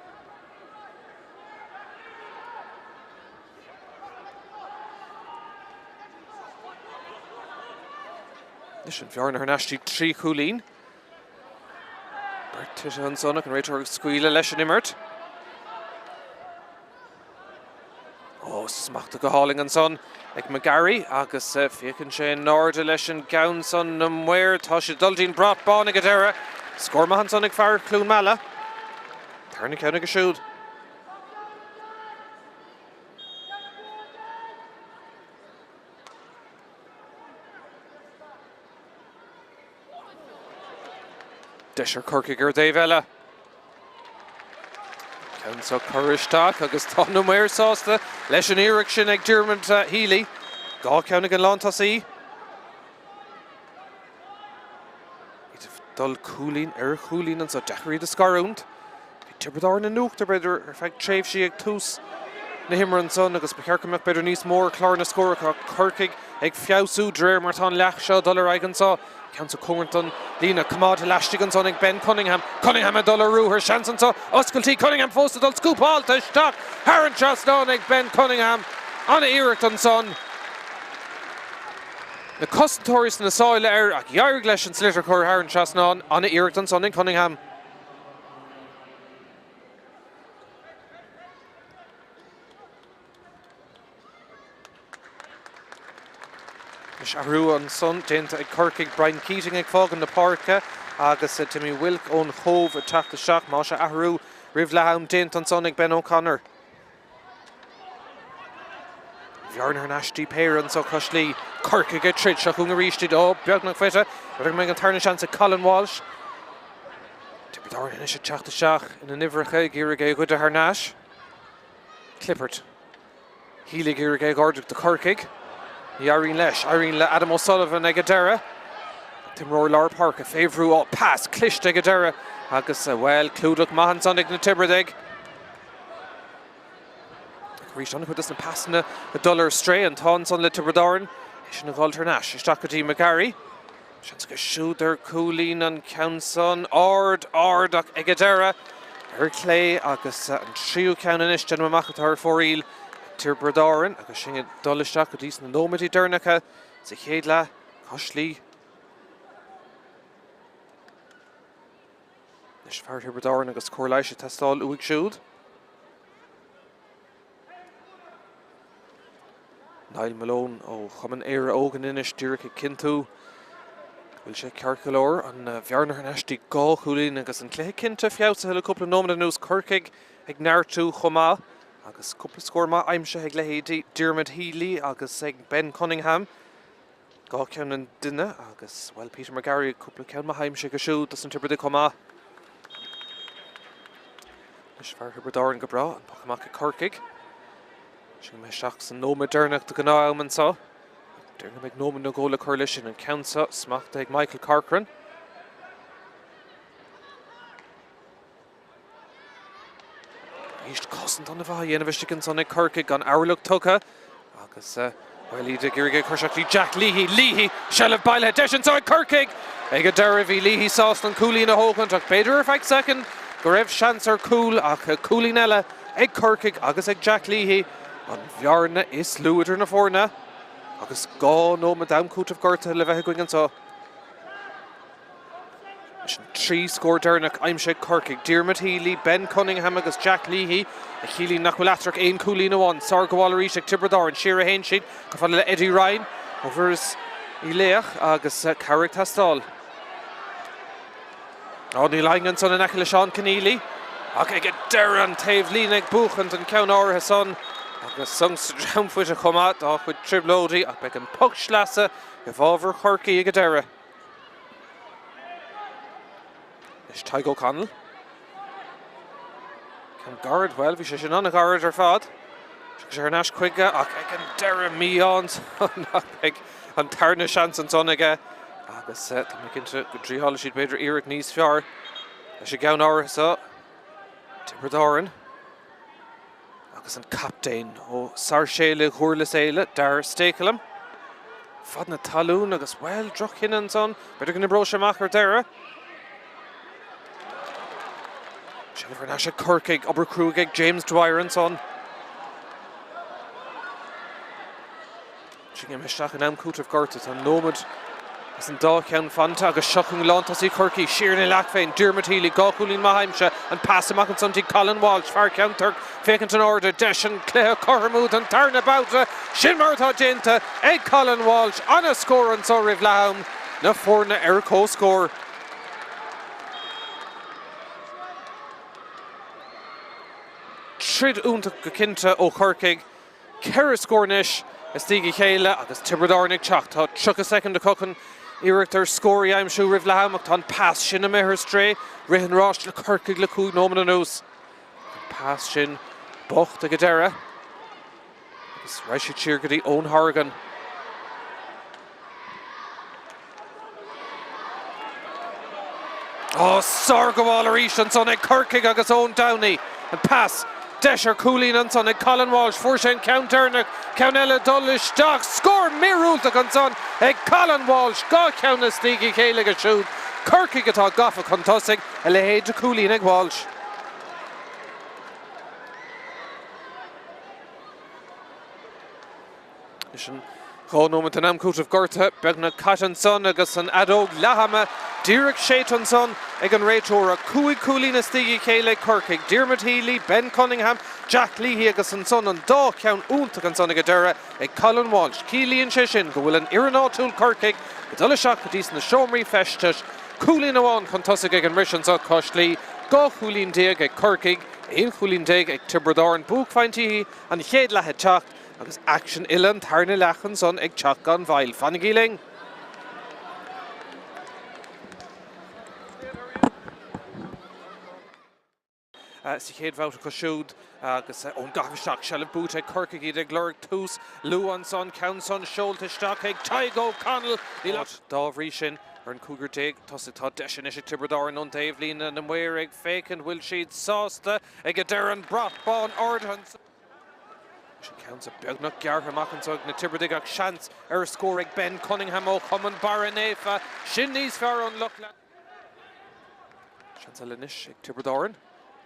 Leis an bhearna ar neistí trí Cúlín. Bert tuise an son ag an réitóir scuile leis an imirt. Smachta go háling an son ag McGarry agus fécinn sé náirde leis an gceann son na muir tá sé dultín brat bán ag a deire. Scór Mumhan son ag fearr clún meala. Tarna ceann ag a siúd. Deisir Corcaigh ar Dave eile. Countsa Coristeach agus tá na muir sásta leis an iarracht sin ag Diarmuid Healy. Gá ceann ag an lán tosaí. Dul Cúlín ar Cúlín an so deachraí de scarúnt. Bhí Tibreid Árann na nuachtar beidir ar feadh tréimh sí ag tús na himar an son agus bechearcamach beidir níos mór clár na scóracha Corcaigh ag fiabhsú dréir mar tá leach seo dul ar aigean sá. Countsa Cummington Lína Comád leistigh an son ag Ben Cunningham. Cunningham a dul arú her seansan sa oscailtí Cunningham fósta dul scúpáilta isteach. Árann Trasnán ag Ben Cunningham anna iarracht an son. Na cosantóiris na sáile ar ach dhearg leis an slitir chur Árann Trasnán anna iarracht an son in Cunningham. Arú an son déanta ag Corcaigh Brian Keating ag fágan na Páirc agus Timmy Wilk ón Chóibh a teachta seach má se ahrú Drisleáin déint an son ag Ben O'Connor. Bhearnar Nasty Péireann so Coslí Corcaigh get trid seach ún a ríistid ó beagnach fete ar meg an tarna seansa Colin Walsh. Tipperary in a teachta seach in a nivracha Gírigé good a Harnash. Clippert. Healy Gírigé Gordon the Corcaigh. Árann leis, Árann le Adam O'Sullivan ag a dera. Timróir Lár Páirc a féhrú ó pass clist ag a dera agus well clúdach Mumhan son ag na Tiobraid. Rís anna chud is na passanna a dullar stray an tán son le Tiobraidáin. Is na bhiltar Nash, is Dacadí McGarry. Seans go siúdar Coolín an Councon, ard ag a dera. Clay agus an tríú ceann inis den mamachtar fóríl Tiobraidáin agus sin a dulisteach go dtí na nómadí dernacha sa chéad le Coslí. Is fear Tiobraidáin agus Corcaigh testáil uig siúd. Niall Malone ó chuman éire ógan inis dúracha cintú. Bhfuil sé cearcalóir an bhearnar Nasty gá Coolín agus an cléthe cinnte fiabhsa le cúpla nómada nús Corcaigh ag neartú chomá agus cúpla scór má aimse ag lehéadí Diarmid Healy agus ag Ben Cunningham. Gá ceann an duine agus well Peter McGarry cúpla ceann má aimse go siúd as an Tiobraid chomá. Is fear Tiobraidáin go bra an pachamach Corcaigh. Sin me seach san nómad dernach do gná sa. Derna meg nómad na ggóla coalition an Council smachta ag Michael Corcoran. Íst cosint an na bha dhéanamh son ag Corcaigh gan Airlach tucha agus well iad Gírigé chuirseach Jack Leahy sell baile deis an so ag Corcaigh ag a deireadh bhí Leahy sás an Coolín a hógant ach beidir ar feich second go raibh seans ar Cool ach Coolín eile ag Corcaigh agus ag Jack Leahy an bhearna is luúidir na fórna agus gá nómad damcútah gorta le bheith going an so. Is an trí scór dernach aimse Corcaigh Diarmid Healy, Ben Cunningham agus Jack Leahy a Healy nach bhfuil atrach éon Coolín amháin sár go bháil arís ag Tiobraidáin siar a héin siad go fáil le Eddie Ryan ó bhuras í léach agus Carrick testáil. Ní laingan son in aice le Seán Keneally ach ag a deire an taobh lín ag buchant an ceann áirithe son agus sungs dramfuid a chumá á chuid triblódaí ach beag an puck slasa go bhábhar Corcaigh ag a deire. Is Teig O'Connell. Can guard well, bhí sé sin anna guard ar fad. Sé ar náis chuige ach ag an deire míán ag an tarna seans an son aige agus tá cinnte go dríála siad beidir iarracht níos fearr leis sé gceann áirithe Tiobraidáin. Agus an captain ó Sarshéile Chúrlas éile Dar Stakelum. Fad na talún agus well droch hinnan son beidir go na bro semach ar deire. Jennifer Nash ag Corcaigh Obercrúig ag James Dwyer an son. Sin meisteach an amcútah gorta tá nómad as an dá ceann fanta agus seachung lántas í Corcaigh siar na leach féin Diarmid Healy gá Coolín má haimse an pass amach an son tí Colin Walsh fear counter fécant an order deis an cléthe Cormúd an tarna Babhta sin martá dénta ag Colin Walsh an a scór an so Drisleáin na fórna ar cóscór. Trid úntaach go cinnte ó Corcaigh ceir a scórnis is tíigi chéile agus Tiobraidáin ag teach tá tucha second a cocan iireachtar scóirí aimsú Drisleáin ach tá an pass sin a methir stré rihan ráist le Corcaigh le cúig nómada nús. Pass sin bocht ag a deire agus reis siad siar go dtí Ón Hargan. Sár go bháil arís an son ag Corcaigh agus Ón Downey an pass deis ar Coolín an son ag Colin Walsh fuair sé an counternach ceann eile dulisteach scór míreúltach an son ag Colin Walsh gá ceann na stíigí chéile go siúd Corcaigh atá gafa chun tosaigh a le héad de Coolín ag Walsh. Is an gáómad an amcútah gorta beag na caitan son agus an adóg lehama Díreach Sétan son ag an réitóra cúig Coolín na stíigí chéile Corcaigh Diarmid Healy, Ben Cunningham, Jack Leahy agus an son an dá ceann úntaach an son ag a deire ag Colin Walsh. Cílíonn sé sin go bhfuil an iarranáitiúil Corcaigh go dul seach go dtí na seomraí feistis Cúlín amháin chun tosaigh ag an mission sa Coslí, go chúlín déag ag Corcaigh, éon chúlín déag ag Tiobraid búghaintí an chéad lethe teacht agus action ilan tarna lechan son ag teach gan bhail fanigíling. Sa chéad bhabhta go siúd agus ón gabhaisteach se le bút ag Corcaigh ag glóric tús luúan son ceann son seoltaisteach ag Taigo Connell í leat dábhrí sin ar an cúgur déag tosatá deisian is ag Tiobraid an Daobhlín an muir ag fécin bhfuil siad sásta ag a deir an bratbán ordan. Sin ceann a beagnach geartha machchansog na Tiobraid ag seans ar a scór ag Ben Cunningham ó Cumann Baranéfa sin níos fearr an luch le. Seans a lenis ag Tiobraid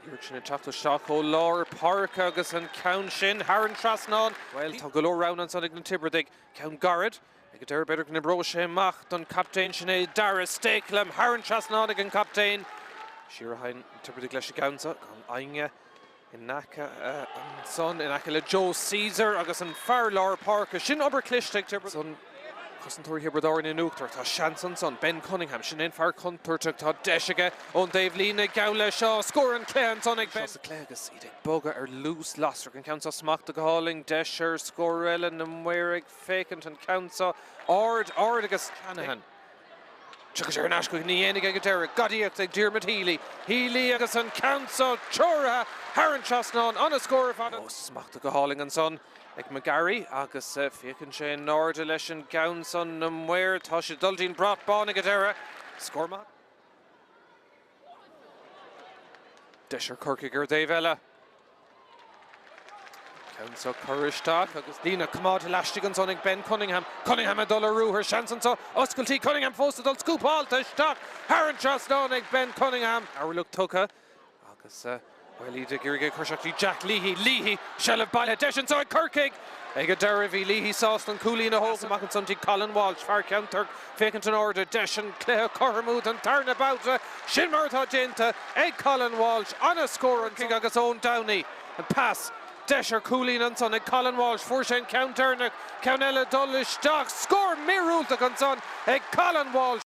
Iirg sin an teachta seach ó lár Páirc agus an ceann sin Árann Trasnán. Well, tá go leor rán an son ag na Tiobraid ag ceann garad ag a deir beidir go na bro sé amach don captain sin é Dara Stakelum Árann Trasnán ag an captain. Siarhain Tiobraid leis ceannsa gan Ainge in nacha an son in aice le Joe Caesar agus an fearr lár Páirc sin obair cliste ag Tiobraid. Cosintúir Tiobraid in Uachtar tá seansan son Ben Cunningham sin in fearr contoirteach tá deisiige ón Daobhlín ag gabhla seo scór an cléan son ag Ben. Cléagus iad ag boga ar lús lastra an ceann sa smachta go háling deisir scór eile na muir ag fécint an ceann sa ard agus Shanahan. Tuchas ar an ascuig ní dhéananig ag a deir gadíocht ag Diarmaid Healy agus an ceann sa teoratha Árann Trasnán an a scór fada. Smachta go háling an son ag McGarry agus fécinn sé náirde leis an ceann son na muir tá sé dultín bratbán ag a deire scórma. Deisir Corcaigh ar Dave eile. Ceann sa choristeach agus lína cumáid leistigh an son ag Ben Cunningham. Cunningham a dul a rúthar seansan sa oscailtí Cunningham fósta dul scúpáilta isteach Árann Trasnán ag Ben Cunningham. Áirluch tucha agus well, he did Giriga Kershakti Jack Leahy, shell of Baile, Deshan so Corcaigh. Ega Derivi, Leahy Sauce and Cooley in a hole, Mackinson to Colin Walsh, Far Counter, Fakenton Order, Deshan, Clare, Corramouth and Turnabout, Shinmartha Jinta, Egg Colin Walsh on a score and King Agus own Downey and pass. Desher Cooley and son, Egg Colin Walsh, Forshen Counter, Caunella Dullish, Stock, score Mirul the Gonson, Egg Colin Walsh.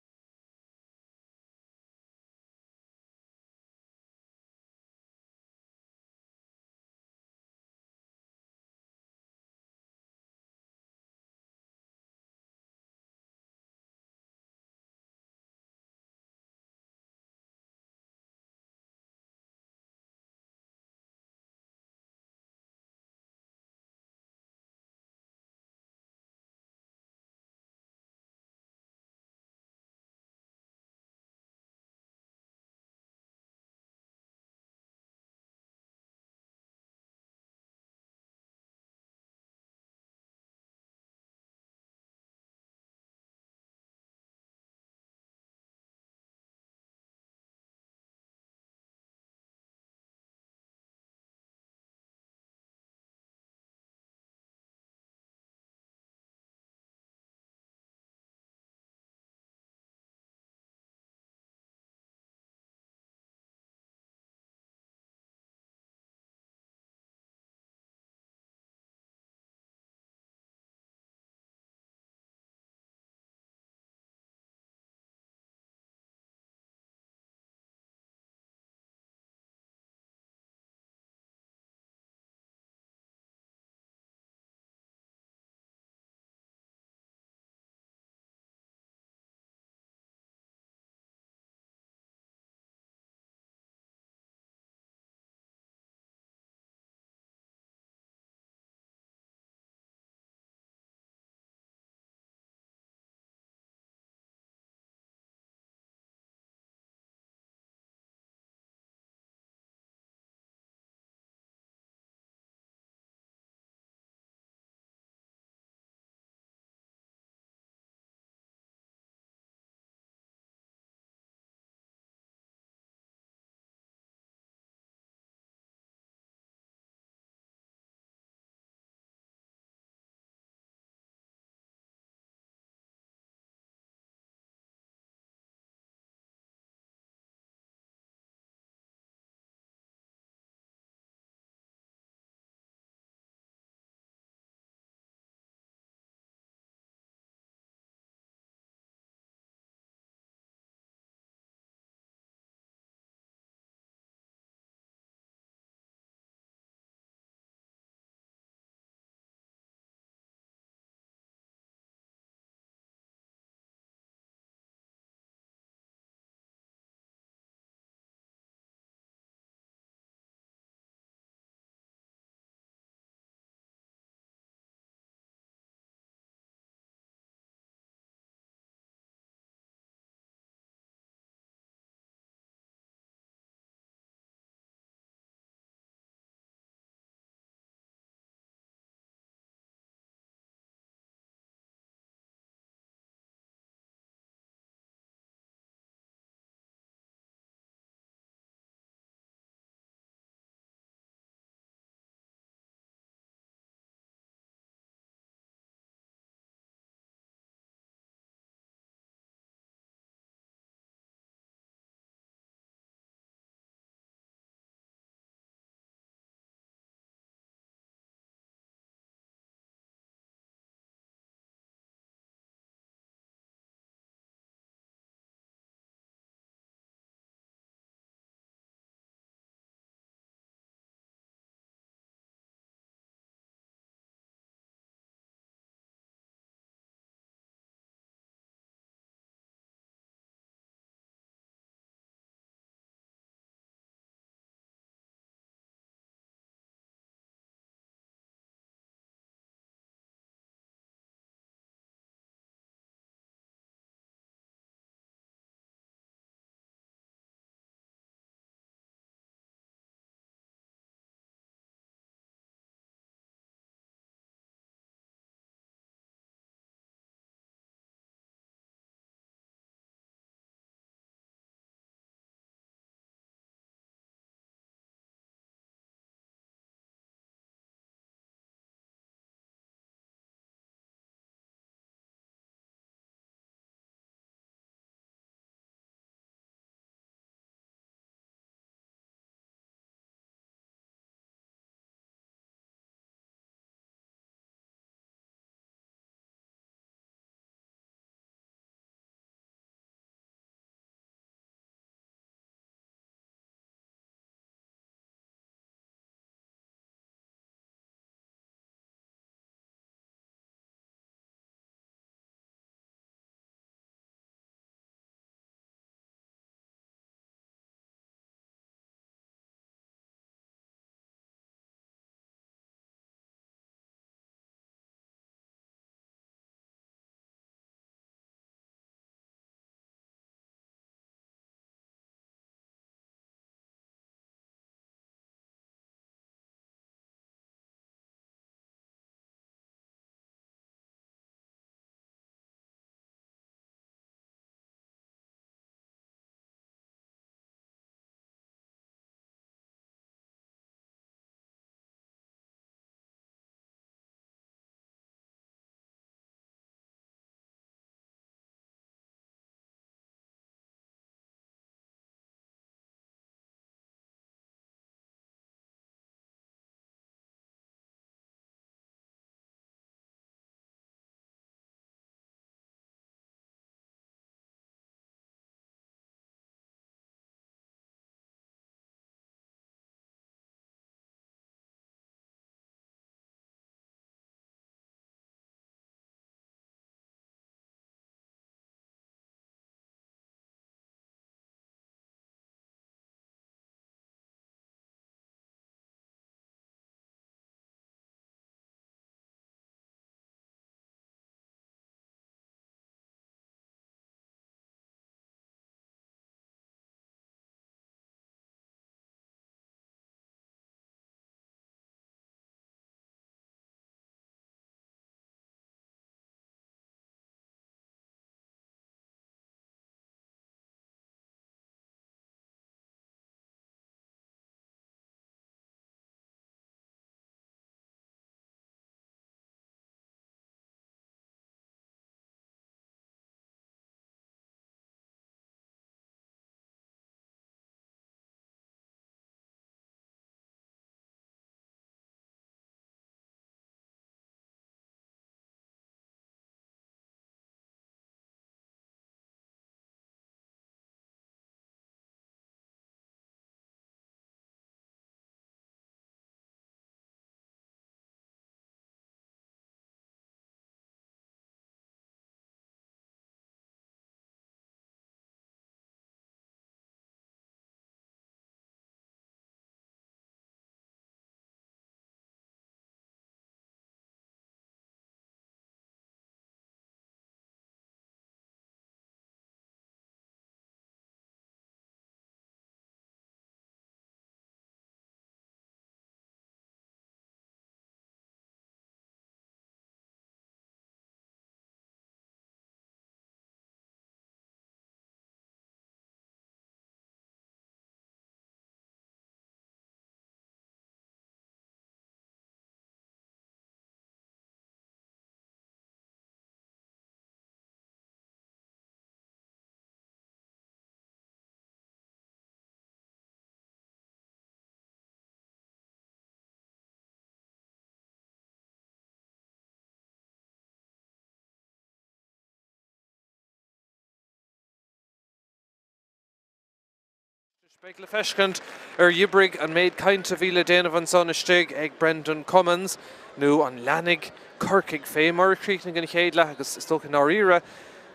Speikle feshkent Yibrig and made kind to Vila Dana van Son Stig Egg Brendan Cummins nu on Lanig Corcaigh Famor Creekning and Héadla agus Stoken Norira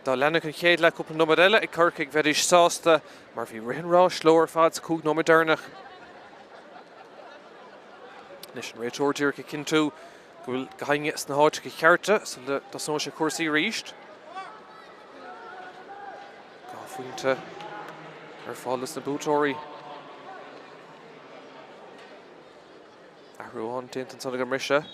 da Lanig and Héadla couple nomadella e Corcaigh Verish Sasta Murphy Rinrosh lower fads Coog Nomadernach Nation Rachel Dirk Kintu will hang it na hot Charta so the social course he reached Winter follows na Bútóirí Arúán Tintin son go Mrisha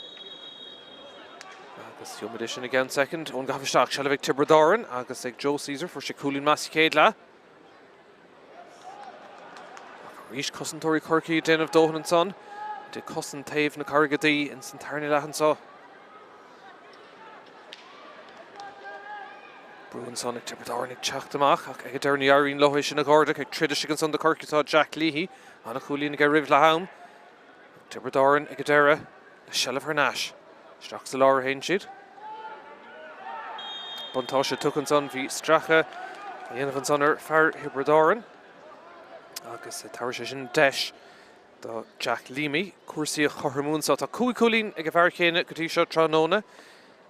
agus Yomadition again second on Gavistock Shelvic Tibredoran agus ag Joe Caesar for Shakulin Massicadla Reach Cussentory Corcaigh Den of Dohan and Son de Cussin Tave na Cargadee in Santarni Lahansaw Bruin Sonic Tibredoran ag Teachtamach ag Derny Árann Lohish in a Gordic ag Tradition son the Corcaigh Jack Leahy on a Coolin ag Riv Lahaum Tibredoran ag Dera the Shell of her Nash Strachs the Laura Hainshid Buntasha Tucan son v Stracha Ian van Sonner Far Tibredoran agus Tarishin Desh the Jack Leamy Cursia Chormoon so ta Coolin ag Varcane Katisha Tranona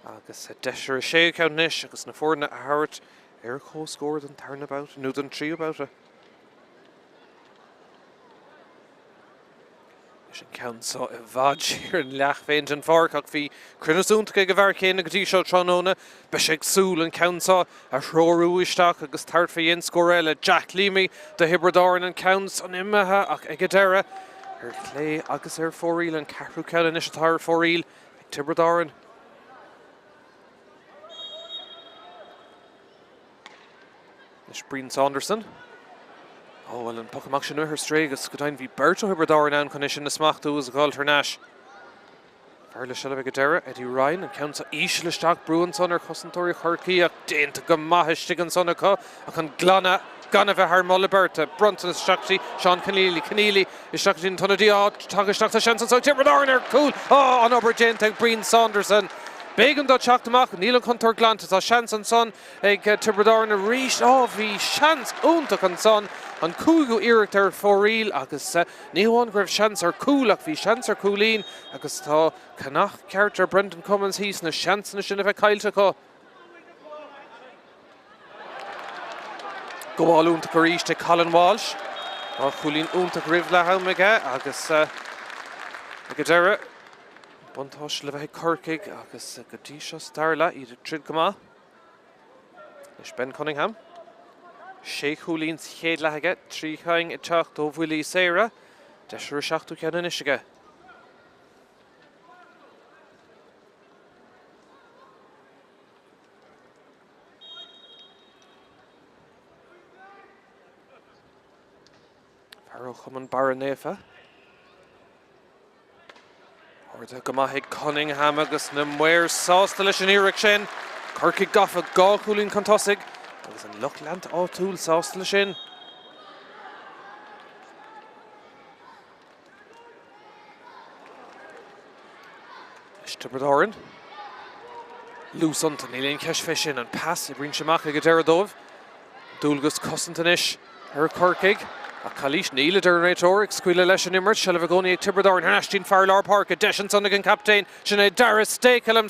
agus Desher Shea Countnish agus na Forna Howard Erco scored and turnabout Newton tree about it. Mission count saw a Vaj here in Lachfaint and Farcock fi Crinosun to Gavarcane and Gatisha Tranona Beshek Soul and count saw a Shroru Ishtak agus Tartfi in Scorella Jack Leamy the Tibredoran and counts on Imaha Agadera her Clay agus her Foreel and Carru Count Nishatar Foreel Tibredoran. Breen Saunderson. Oh, well, in Pocamoction her Stragus, Godain v Berto Tibredoran and Condition the Smachtu as a call her Nash. Farla Shalavigadera, Eddie Ryan, and counts Ishla Stock, Bruin Son or Cussentory Corcaigh, Dane to Gamahish Tigan Sonaco, a con Glana, Ganava Har Mullaberta, Brunton Shakti, Sean Keneally, is Shakti in Tonadia, Tagish Dr. Shanson, so Tibredoran are cool. Oh, on over Jane, Breen Saunderson. Began do Teachtamach, Neil Contour Glantas, a Shanson son, ag Tibredoran a reach of the chance Untach and son, and Kugu Irritor for real, agus Neon Griff Chance or Coolach, the Chance or Coolin, agus ta Canach character Brendan Cummins, he's na Chance na Shinniva Kailtaco. Go all Untach a reach to Colin Walsh, or Coolin Untach Rivla Haumiga, agus Agadera. Buntosh Levahe Corcaigh agus Gatisha Starla either Tridgama Ish Ben Cunningham Sheikh Hulín's Héadlahaga Tríchaing Teacht ó Bhuilí Sarah Desher Shachtu Canan Ishiga Farrell Chuman Baranefa Or the Gamahig Cunningham agus na Muir Saustalis and Eric Shen. Corcaigh Goffa Gaw Coolin Contosig. There was a Luckland O'Toole Saustalis in. Tibredoran. Loose unto Neilin Keshfishin and pass. Ibrin Shamaka Gaderadov. Dulgus Cossantanish. Her Corcaigh. A Kalish Neil Dernator, Squilla Leshan Immer, Shelvagoni, Tibredoran, Ashton Farlar Park, a Deshan Sonigan Captain, Sinead Dara, Stakelum,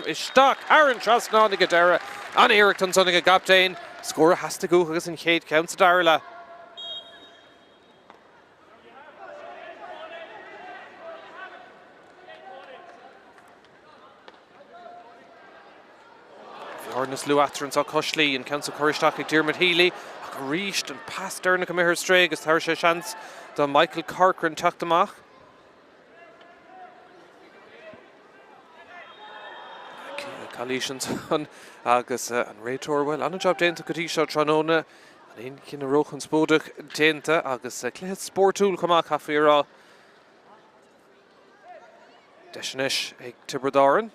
Ishtak, Árann Trasna, Nigadera, and Erickton Sonigan Captain. Score has to go because in Kate counts Darla. Ornus Luatran saw Cushley and Council Corishtak, Dermot Healy. Reached and passed Derna Camihir Strag as Tharsha Chance the Michael Corcoran Teachtamach. Kalishan son agus and Ray Torwell on a job Denta Katisha Tranona and in Kina Rochen Spoduk Denta agus Cléad Spórt tool Kamach Hafira Deshnish ag Tibredoran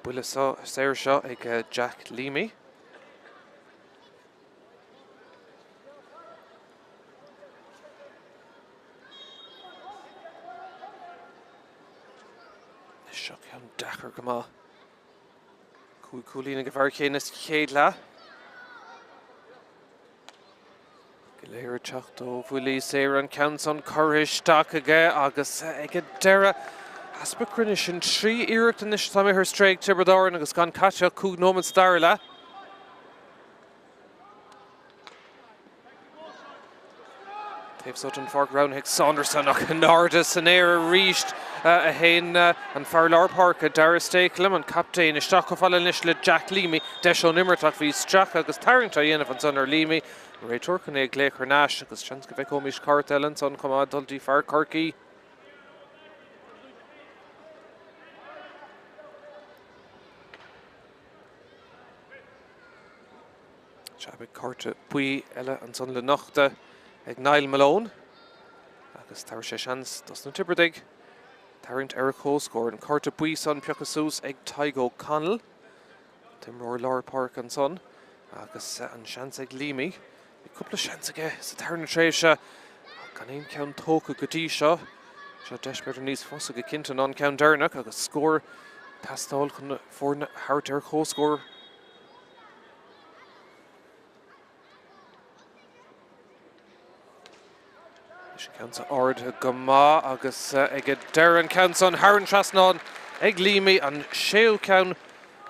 Bullisa Saoirse ag Jack Leamy. Shockhan Dakar Gama Coolina Gavarcanis Héadla Léir Tráchtaire bhuilí Árann Council Corcaigh Corcaigh agus ag deire aspa crunne sin trí iirecht in is tamí her streig Tiobraid agus gan caite cúg nóman starla. Taobh Sutton Fork round Hick Saunderson ach an arda san éire ríist a hain an Fearlar Páirc a deire Stakelum an captain isteach go fáil inis le Jack Leamy deis ó nimmertach bhí Straach agus Tarrington dhéanamh an son ar Leamy. Ray Turcan ag léchar náis agus chans go bheith comís Cart Ellen son comá dultí fear Corcaigh. Seabig Carta Bui eile an son le nachta ag Niall Malone agus tar sé seans dos na Tipperary. Tarrant Eric Hoscore an Carta Bui son Piocasús ag Taigo Connell. Timróir Lár Páirc an son agus an seans ag Leamy. Couple of seans aige sa tarna tréimh se gan éon ceann tóca go dtí seo. Seo deisbeir níos fosa go cinnte an ceann dearnach agus scór tastáil chun fórna Hart Eric Hoscore. Is ceann sa ard go má agus ag deire an ceann son Árann Trasnáin ag Leamy an séú ceann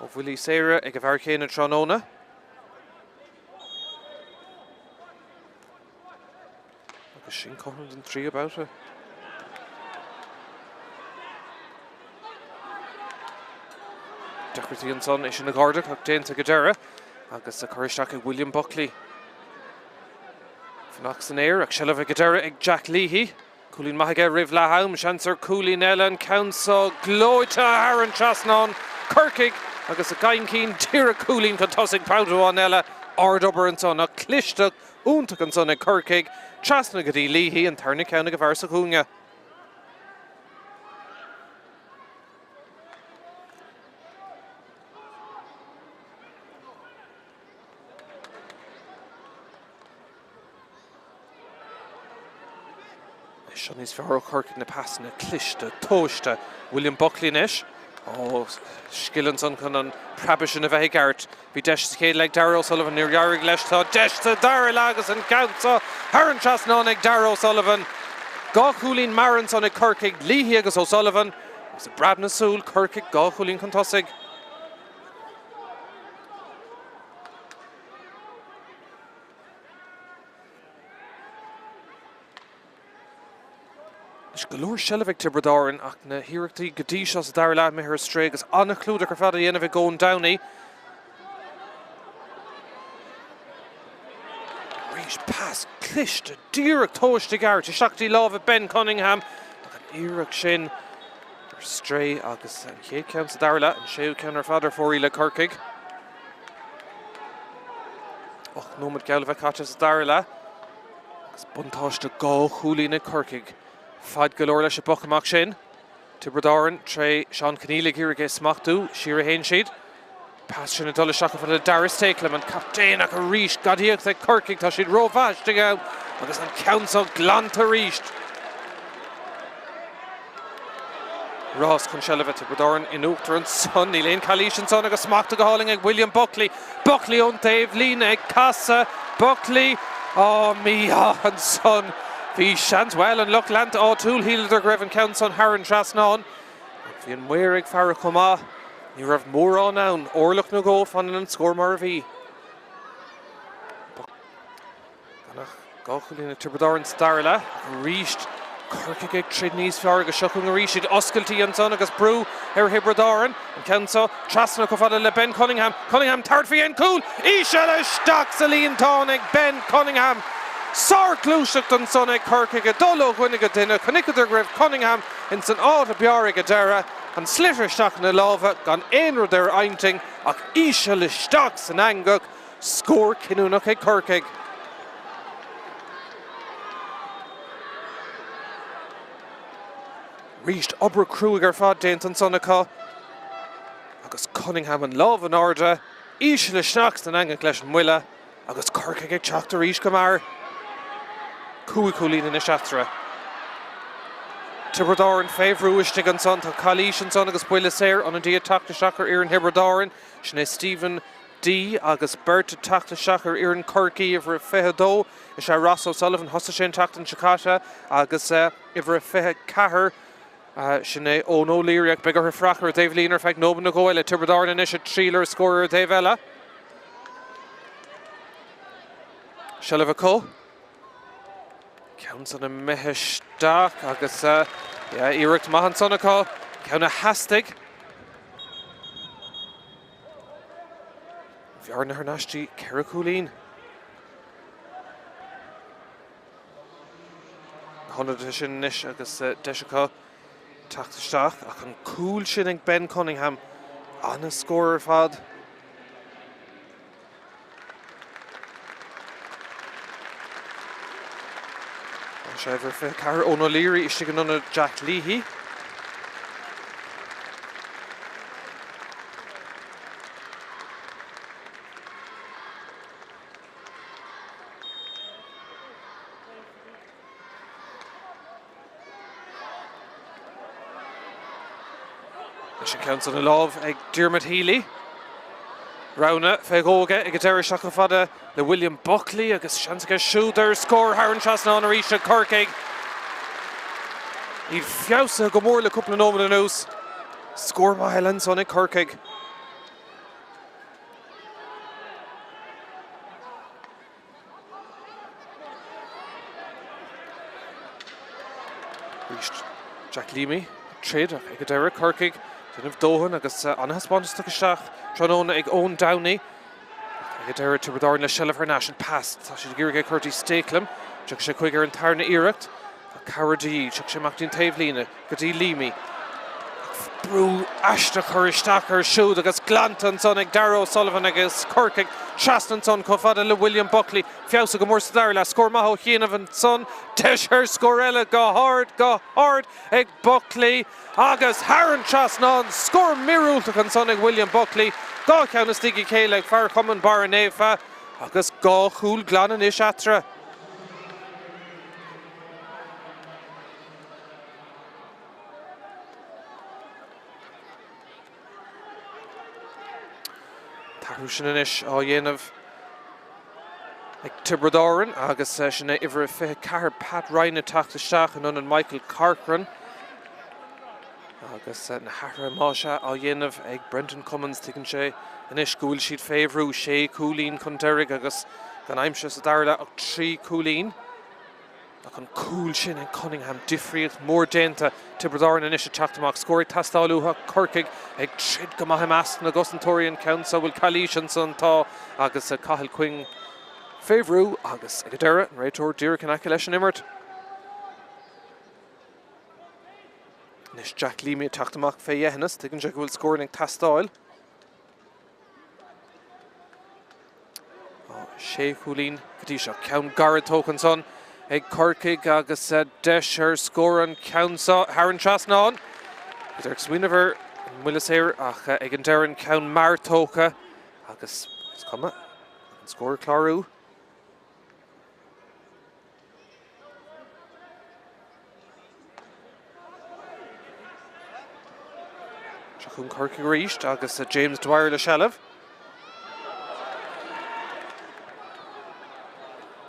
ó bhuilí Saoire ag bhar chéine Tróna. Sin cohran an trí about it. Dechartaí an son is sin na Garda ach déanta go deire agus a choiristeach ag William Buckley. Fnach san éir ag sellh go deire ag Jack Leahy. Cúlín maithaige rih lehaim seansar Cúlín eile an council glóite Árann Trasnáin Corcaigh agus a gaiin cín tíre Cúlín chun tosig Páirc eile ardobar an son a clisteach úntaach an son ag Corcaigh. Trasna go dtí Leahy an tarna ceanna go bhar sa chúnga. Is níos fearr Corcaigh na pasna cliste, tóiste William Buckley inis. Ó, skillan son chun an prabisin a bheith gart. Bhí deis céad le Darragh O'Sullivan níor dhearg leis tá deis sa Darragh agus an council Árann Trasnáin ag Darragh O'Sullivan. Gá chúlín maran son ag Corcaigh Leahy agus O'Sullivan. Is a brad na súl Corcaigh gá chúlín chun tosig. Is golóir sellh ag Tiobraid ach na hiireachtaí go dtí seo sa Darragh me her stray agus anna clúda gur fada dhéanamh ag going downy. Rís pass cliste díreach tóiste gart i seachtaí lámh Ben Cunningham ach an iireach sin ar stray agus an chéad ceann sa Darragh an séú ceann ar fadar fórí le Corcaigh. Och nómad geall bheith caite sa Darragh agus buntáiste gá chúlín ag Corcaigh. Fad golóir leis a bochamach sin. Tiobraid tré Sean Keneally hirig é smachtú, siar a hain siad. Pass sin a dul seach fa le Darragh Stakelum an captain ach a ríist gadíocht ag Corcaigh tá siad róbhaiste go agus an council glanta ríist. Ross chun sellh Tiobraid in Uachtar an son í léon cailísin son agus smachta go háling ag William Buckley. Buckley ón Taobh lína ag Casa. Buckley Míchéal an son. Bhí seans well an luck lant áitiúil híladar go raibh an count son Árann Trasnáin. Bhí an muir ag fearr chomá. Ní raibh mór an ann. Orlach na ggó fan an scór mar a bhí. Ganach gáchúlín na Tiobraid Starla. Ríist Corcaigh ag tríd níos fearr agus seachún a ríisiid oscailtí an son agus brú ar Tiobraid. An count so Trasna go fada le Ben Cunningham. Cunningham tart fí an cúl. Íse le staach sa líontán ag Ben Cunningham. Sár clúiseacht an son ag Corcaigh a dul ó dhuine go duine chunicadar raibh Cunningham in san áit a bear ag a deire an slitiristeach na lámha gan éonrad ar ainting ach íse le staach san angach scór cinúnach ag Corcaigh. Ríist obair cruúig ar fad déint an son acu agus Cunningham an lámh an arda íse le staach san angach leis an muile agus Corcaigh ag teacht a ríis go mar. Cúlín in a seachtra. Tiobraid féhrúiste an son tá cailísin son agus buile séir an an dia tacta seachar ar an Tiobraid sin é Stephen D agus Babhta Tráchtaire Árann Corcaigh Ivra Fehe Dó is Ross O'Sullivan hosta sin Tráchtaire Chicata agus Ivra Fehe Cahar Sinead Owen O'Leary ag bigger frachar Dave Leaner fag Noban na goile Tiobraid in is a Tríler scorer Dave Ella Shelva Co Counts on a mehesh dark agus Eric Mumhan Sonako count a hastig Bjarne Hernashti Kerakulin 100 sin nish agus Deshaka Tráchtaire ach an cool sinning Ben Cunningham on a scorer fad Sheffer for Cara O'Leary is taking on a Jack Leahy. She counts on a love ag Dermot Healy. Rauna Fegoga ag Derry Shacklefada the William Buckley agus Shanska Shooter score Árann Trasna Arisha Corcaigh. He'd fiausa go mór le couple of nomen news. Score Míchéal son Corcaigh. Reached Jack Leamy trade ag Derry Corcaigh. Of Dohan agus anna sponsor took a shot Tróna ag Owen Downey ag Derry Tiobraid le Shell of her nation pass tá sé gurige Curtis Staklam chuck sé quicker and Tarna Irecht Caradi chuck sé Mactin Tavlina Gadi Leamy Brew Ashta Curristacker showed agus Glanton son ag Darrow Sullivan agus Corcaigh Chaston son Cofada le William Buckley Fiausa go mór Darla score Maho Hienavan son Tesher Scorella go hard ag Buckley agus Árann Trasna score Mirúltacha son ag William Buckley go count Stiggy Céile ag Fear Common Bar Nefa agus go Chúl Glanan is atra Tarúsinish á dhéanamh ag Tiobraid agus sinna Ivra Fehe Cahar Pat Ryan Tráchtaire and an Michael Corcoran agus na Hara Máise á dhéanamh ag Brendan Cummins taken sé inis gúil siad féhrú sé Coolín chun Derrig agus gan aimse sa darla ag 3 Coolín ach an cool sin in Cunningham difriad mór dénta Tiobraid inis a teachtamach scoir tastáútha Corcaigh ag trid go maith meas na Gusantóiríon council bhfuil Calíisian son tá agus a Cathal Quinn féhrú agus ag Derry an réiteoir Deireadh an aice leis an imirt Nis Jack Leamy teachtamach fé dhéhannas tugann sé go bhfuil scoir ag tastáil sé Coolín gotí seo ceann Garrett tócan son ag Corcaigh agus Desher score an Council Árann Trasna Idir Swinover Mullaséir ach ag an Derry ceann Martócha agus is cuma an score Clárú Chun Corcaigh reached agus James Dwyer le Shelf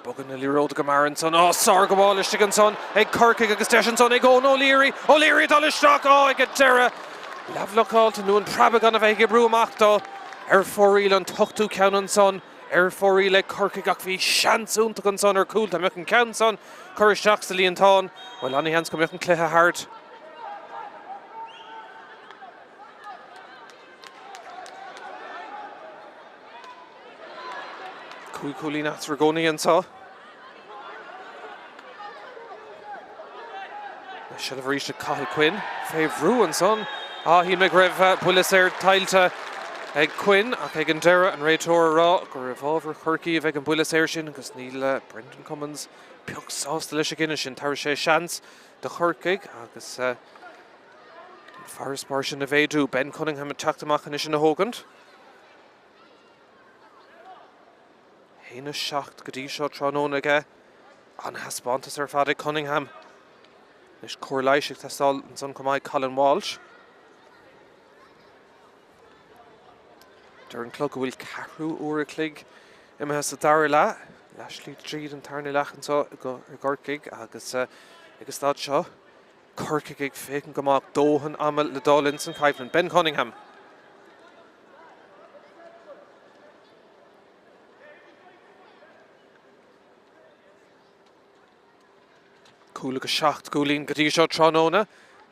Bogan na Líród go Árann son sár go bháil isteach son ag Corcaigh agus Deisian son ag Owen O'Leary dá isteach ag Derry Leavlocáil nuain prabh gan a bheith ag brú amach fóríl an tuchtú ceann son fóríl ag Corcaigh ach bhí seansúnta an son cúlta meach an ceann son chuir isteach sa líon tán bhfuil Annie Hans go meach an cluiche hart Coolín after Ragoni and saw. Should have reached a Cathal Quinn. Féhrú and son. He McGrev Bullaséir Tailta ag Quinn ag an Derry an réiteoir rá go revolver Corcaigh ag an Bullaséir sin agus níl Brendan Cummins peach sásta leis a sin tar sé seans de Corcaigh agus Forest Marsh in a bhéadú Ben Cunningham a teachtamach in sin a hógant. Héana seacht go dtí seo Tróna aige an haspántas ar fad ag Cunningham. Nis cóir leiseach tastáil an son cumáid Colin Walsh. Darren Clug will carú úr a clig. Imma has a dar la. Lashley Tríd an tarna lachan so go Corcaigh agus agus dad seo. Corcaigh fécin gomach dóhan amal le dálinn san caiflin. Ben Cunningham. Cúla go 7 gúlín go dtí seo tránóna.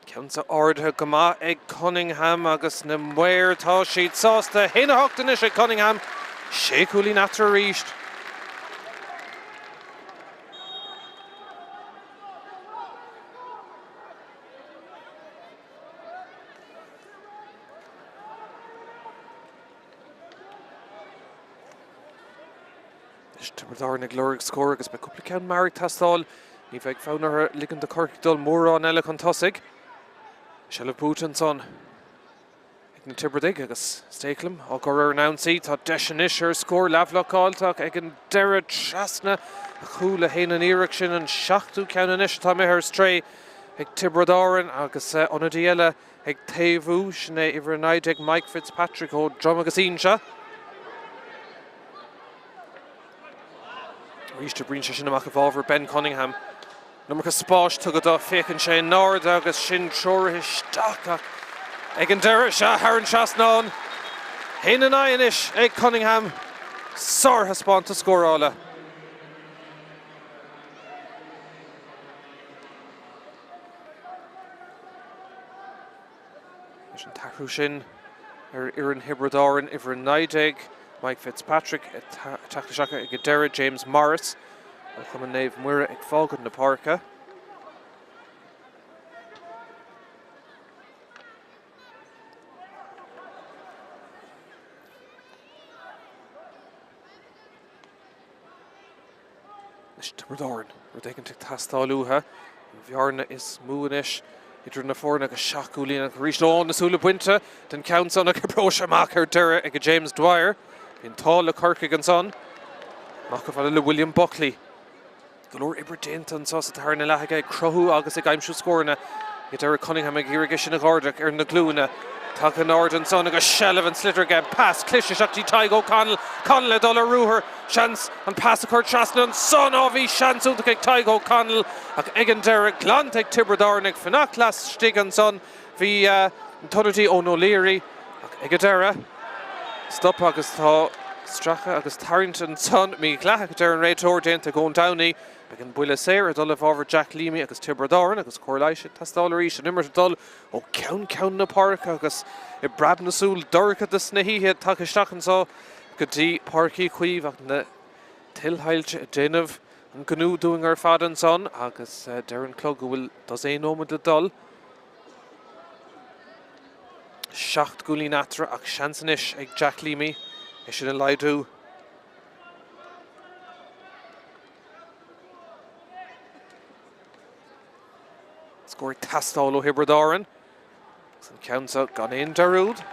Ceann sa ardtha go maith ag Cunningham agus na muir tá siad sásta héna hoachtain is ag Cunningham. 6 gúlín after a ríist. Is Tiobraid na glóric scór agus be cúpla ceann Páirc tastáil. Ní bheith fánar ligan de Corcaigh dul mór an eile chun tosaigh. Shellah Bútan son. Ag na Tiobraid agus Stéiclim á gur ar announcí tá deis ar scór leabhlacáilteach ag an deire trasna a chúla héana an iireach sin an 7 ceann inis tá mé ar stré ag Tiobraid agus onadí eile ag taobhú sinna iver naid ag Mike Fitzpatrick ó drom agus ionse. Ríiste bríonse sin amach a bhábhar Ben Cunningham. Nummer Spórt tugad á fécinn sé náir agus sin troirthe isteach ag an deire se Árann Seasnán. Héana an inis ag Cunningham. Sortha spánta scórála. Is an tarú sin ar Iarrainn Hibredáin iver an naid Mike Fitzpatrick Tráchtaire ag deire James Morris. Chum an naomh muire ag fágad na Páirce. Is Tiobraid ru ag an tic tastáilútha. Bhearna is múanis. Idir na fórna agus 7 gúlín ag rísleáin na súla buinte. Den count son ag bróise amach ar deire ag James Dwyer. Bhíonn tá le Corcaigh an son. Mach go bhfuil le William Buckley. Golóir Iberdénta an sásta tarna lethaige ag Craobh agus ag aimsiú scórna. Go deire Cunningham ag iirige sin na Gordach ar na glúna. Tá an ard an son agus Shellah an slitter again. Pass cliste seachtaí Taigo Connell. Connell le dul rúthair. Chance an pass a chuir trasna an son á bhí chance únta ag Taigo Connell. Ag an deire glant ag Tiobraid ag fannach las stig an son. Bhí an tunnatí ón O'Leary ag a deire. Stop agus tá Stracha agus Tarrington son Míchéal ag deire an réiteoir déanta gón downaí. Ag an buile séir a dul a bhábhar Jack Leamy agus Tiobraid agus Corcaigh tastáil arís an nimir dul ó ceann na Páirc agus I brab na súl dorcha de snahíthe take isteach an sá go dtí Páirc Chaoimh ach na tilhailte a déanamh an ghnú doing ar fad an son agus Darren Clug go bhfuil dos é nómad le dul. 7 gúlín atra ach seansanis ag Jack Leamy é sin an laidú. Scóir tastáil ó Hibredáin. San ceansa gan éon darúd.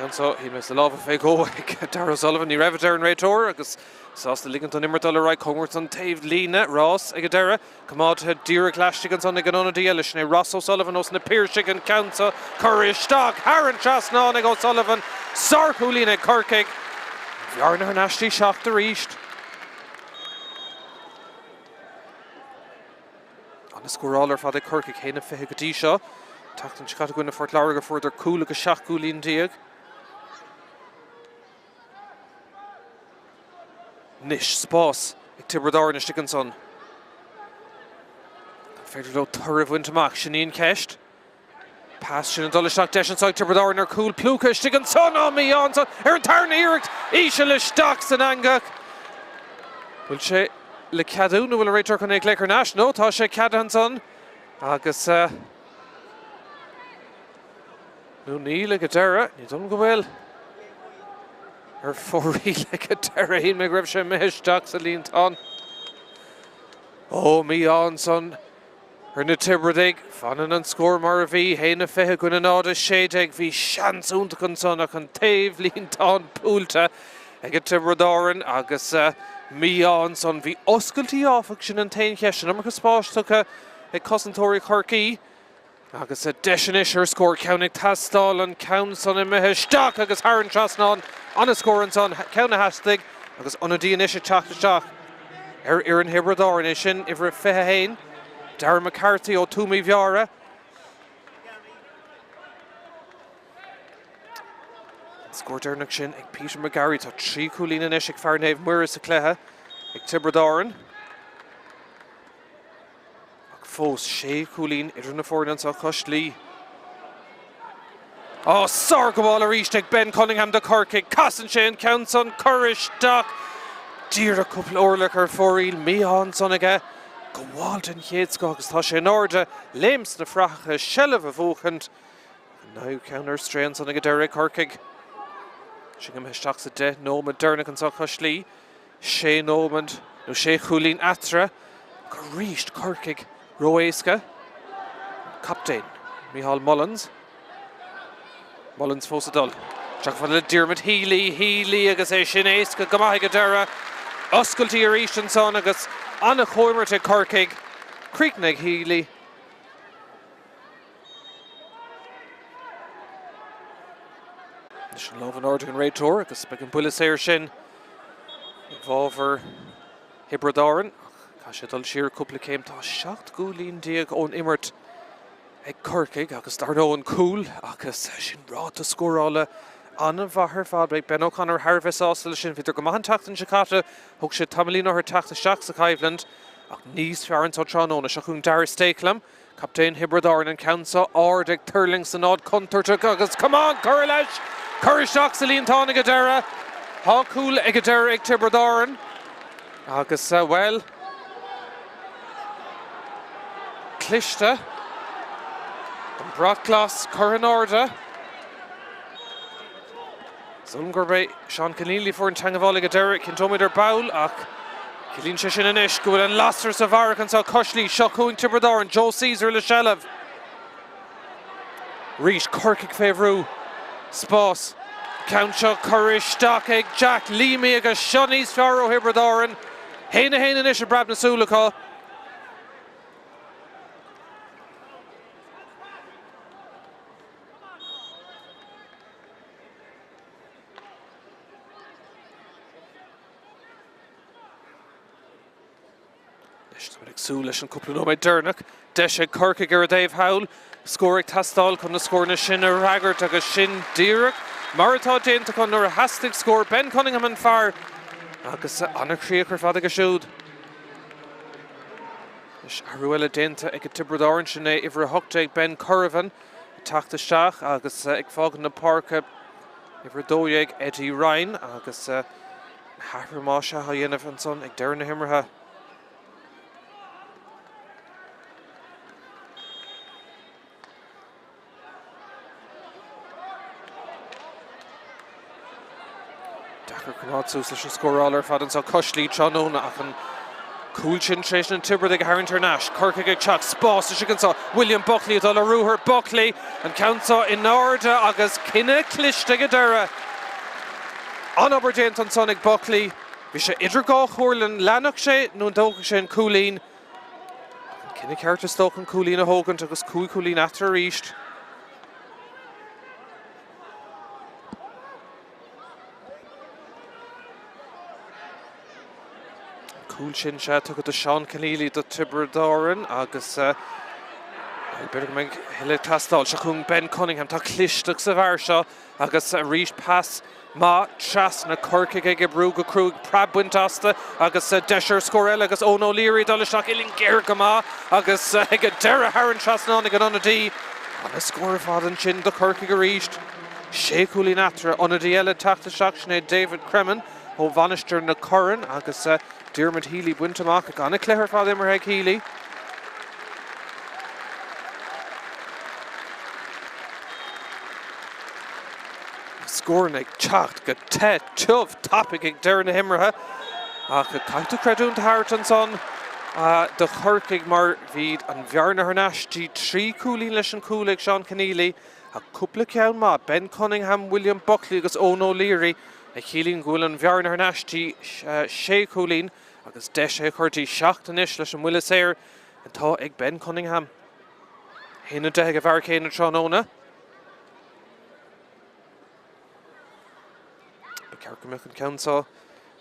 Ceansa hí mes le lábha fé go ag Darragh Sullivan ní raibh deir an réiteoir agus sásta ligant an imirt le raid congart an taobh lína Ross ag a deire cumáid díreach leistigh an son ag an onadí eile sinna Ross O'Sullivan os na Páirc an ceansa chuir isteach Árann Seasnán ag O'Sullivan sarcú lína Corcaigh bhearna ar neistí 7 a ríist. An na scóráil ar fad ag Corcaigh chéna fithe go dtí seo Tachtan Chicago go na Fort Lauriga further cool agus 7 gúlín díag. Nish Spás ag Tiobraid na stick an son. Féidir le turh wintamach Sinead Ceist. Pass sin an dullisteach deis an sáid Tiobraid ar cool plúca stick an son á mí an son ar an tarna iirecht íse le stach san angach. Bhfuil sé le Céadaoin bhfuil a réiteoir chun ag lécar náis nó tá sé Céadaoin an son agus nó ní le go deire ní dom go bhfuil ar fórí le go deire hí me raibh sé meisteach sa líon tán. Ó mí an son na Tiobraid fanan an scór mar a bhí héna fithe gona náda séideag bhí seans úntachan son ach an taobh líon tán púlta ag a Árann agus Míchéal son bhí oscailtaí áfach sin an tain cheisina mar go spáisteacha ag cosantóirí Corcaigh agus deisinis ar scór ceannig tastáil an ceann son I mithe isteach agus Árann trasnán anna scór an son ceanna hastig agus anadíon is teach ar an Árann is sin ifir fithe hain Darren McCarthy ó Túmí Bheara. Scór dearnach sin ag Peter McGarry tá 3 cúlín in ag fearnéamh muir sa cléthe ag Árann. Ag fós 6 cúlín idir na fórnan sa Coslí. Sár go bháil a ríist ag Ben Cunningham de Corcaigh casan sé an ceann son coristeach. Dír a cúpla orlach ar fóríl Míchéal son aige. Go bháilt an chéad agus tá sé in orda léims na fracha sellh a bhóchant. Now ceannar strain son aige deire Corcaigh. Sin go isteach sa de nómad dearnach an sa Coslí. Sé nómad nó sé chúlín atra. Go ríist Corcaigh roéisca. Captain Míchéal Mullins. Mullins fós a dul. Teach fan le Diarmid Healy agus é sin éisca go maithe go deire. Oscailtaí a ríist an son agus anna choimhirte Corcaigh. Creeknig Healy. Sin love an order an réiteóir agus be an buile séir sin. Bhábhar Árann. Tá sé dul siar cúpla céim tá 7 gúlín díag ón imirt ag Corcaigh agus dar nó an cúl agus sin ráta scórála anna bhathair fad ag Ben O'Connor Harvest ásil sin fitar go maithan teachtain sicata thug sé tamlín ó teachta seach sa Chaimhland ach níos fearann tá tránóna seachún Dar Stakelam Captain Árann an ceansa ard ag Turling san nád contartach agus cumán cur leis cur isteach sa líon tána go deire há cúil ag go deire ag Árann agus well cliste an braclas cur an orda Zungur Sean Keneally for an Tangavali Derek in Tomider Bowl ach Kilín sé sin inis go bhfuil an lastar sa bharach an sa Coslí seachúin Árann Joe Caesar le Shellev Rís Corcaigh féhrú Spás Countseach curisteach ag Jack Leamy agus Shonníos fear ó Árann héna inis a brab na súlacha Sú leis an cúpla nó méid dearnach deise Corcaigh ar a Dave Howell scóraigh tastáil chun na scórna sin a raggart agus sin díreach mar atá déanta chun nuair a hastig scór Ben Cunningham an fear agus anna chríoch ar fad agus siúd Is arhuiile déanta ag Árann sin é ifir a thugta ag Ben Curavan teachta seach agus ag fágan na Páirc ifir dói ag Eddie Ryan agus haithre má se ha dhéanamh an son ag deir na himmartha Cumátsus leis an scórálar fad an sa Coslí Tróna ach an cúil sin tréis an Tiobraid ag Harrington Nash Corcaigh ag teach Spás is gan William Buckley dul a rúthar Buckley an countsa in orda agus cinenne cliste go deire an Aberdeen an son ag Buckley bhí sé idir gá chóirlan leanach sé nó dócha sé an cúlín cinenne ceart is tócha an cúlín a thógant agus cúlín after a ríist Cúil sin se tugad a Sean Keneally do Árann agus beir me heile tastáil se chun Ben Cunningham tá clisteach sa bhar seo agus ríist pass má tras na Corcaigh ag brú go crúg prabhaintasta agus deisir scóréile agus Ón O'Leary dul isteach ilín géir go má agus ag deire Árann trasná ag an anadí an scóir fad an sin do Corcaigh a ríist sé cúlín atra anadí eile teachta seach sin é David Cremen ó Banister na Corran agus Diarmid Healy buinteach ag anna cléir fad immer ag Healy. Scórin ag teacht go tuamh topic ag deir na himmartha ach caiinte creadún Harton son de Corcaigh mar bhíd an bhearna harnastí trí cúlín leis an cúlaigh Sean Keneally a cúpla ceann má Ben Cunningham, William Buckley agus Owen O'Leary a chilín gúil an bhearna harnastí sé cúlín agus de sé chuirtí seachtanis leis an bhuiile séir atá ag Ben Cunningham. Héanana de go bhar céanna Tráchtaire. Ba cearcamach an ceanntá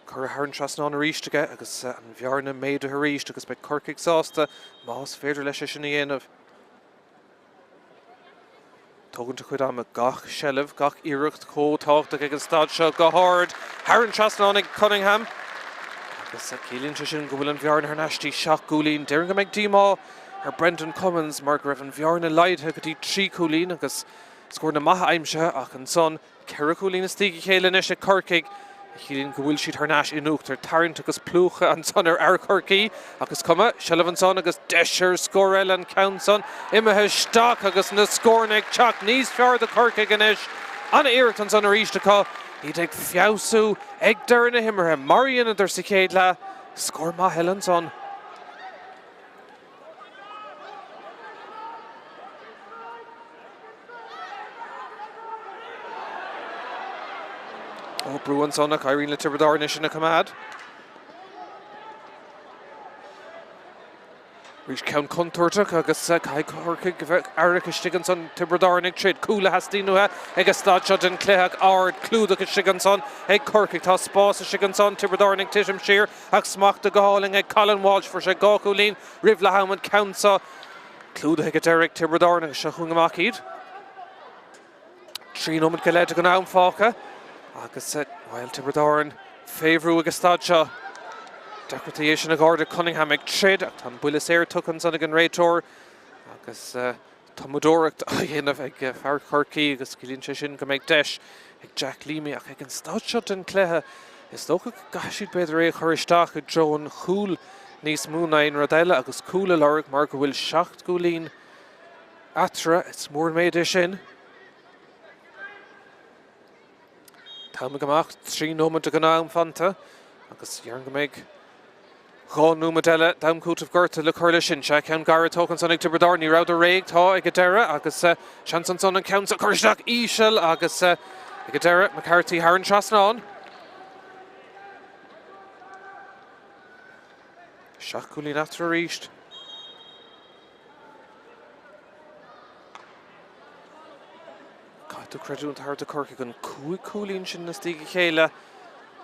chur Árann trasnán a ríiste agus an bhearna méid a ríiste agus be Corcaigh sásta más féidir leis sin dhéanamh. Tógannta chuid am a gach seileamh, gach iireacht cótáachta ag an stad seo go háirt. Árann trasnán ag Cunningham. Agus cílíonn sin go bhfuil an bhearna harnastí seach gúlín. Déireann go méid díomá ar Brendan Cummins mar go raibh an bhearna laidthe go dtí trí cúlín agus scór na maithe aimse ach an son ceithre cúlín na stíigh chéile is ag Corcaigh. Chilíonn go bhfuil siad harnás inúcht ar tarint agus plúcha an son ar Corcaigh agus cuma seileamh an son agus deisir scóil an count son imethe stach agus na scórnaigh teach níos fearr de Corcaigh inis anna iirecht an son a ríisteá iad ag fiabhsú ag deir na himmarthe maríon idir sa chéad le scór maithil an son. Brúan son ach Irene le Tibredáin is sin na cumad. Rís ceann contúirteach agus cai Corcaigh go bheith airich isteach son Tibredáin ag tríd cúla hastíúthe ag a stad seo den cléach ard clúdach isteach son ag Corcaigh tá spás isteach son Tibredáin ag tiisiim siar ach smacht go háling ag Colin Walsh for sé gácúlín ribh le hamad countsa clúdach ag a Derek Tibredáin agus se chun amach iad. Trí nómad go leid go ná fácha agus while Tibredáin féhrú agus stad seo decretation ag orda Cunningham ag trid ach tá buile séir tucann son ag an réiteoir agus Tomodóracht a dhéanamh ag fear Corcaigh agus cílíonn sé sin go méid deis ag Jack Leamy ach ag an stad seo den cléthe is dócha gaiisiad beidir é choristeach ag Joan chúl níos múna in rodéile agus cúla lorg mar go bhfuil 7 gúlín atra is mór méid é sin. Tá me goach trí nómad a go ná fanta agus dhearann go méid gá nómad eile damcútah gorta le chuirla sin se ceann gar tócann son ag Tibredáin ní rád a réig tá ag go deire agus sean son an count a chuirteach íseal agus ag go deire McCarthy Árann trasnán. 7 gúlín atra a ríist. Caitú creadún thar de Corcaigh an cúlín sin na stíigh chéile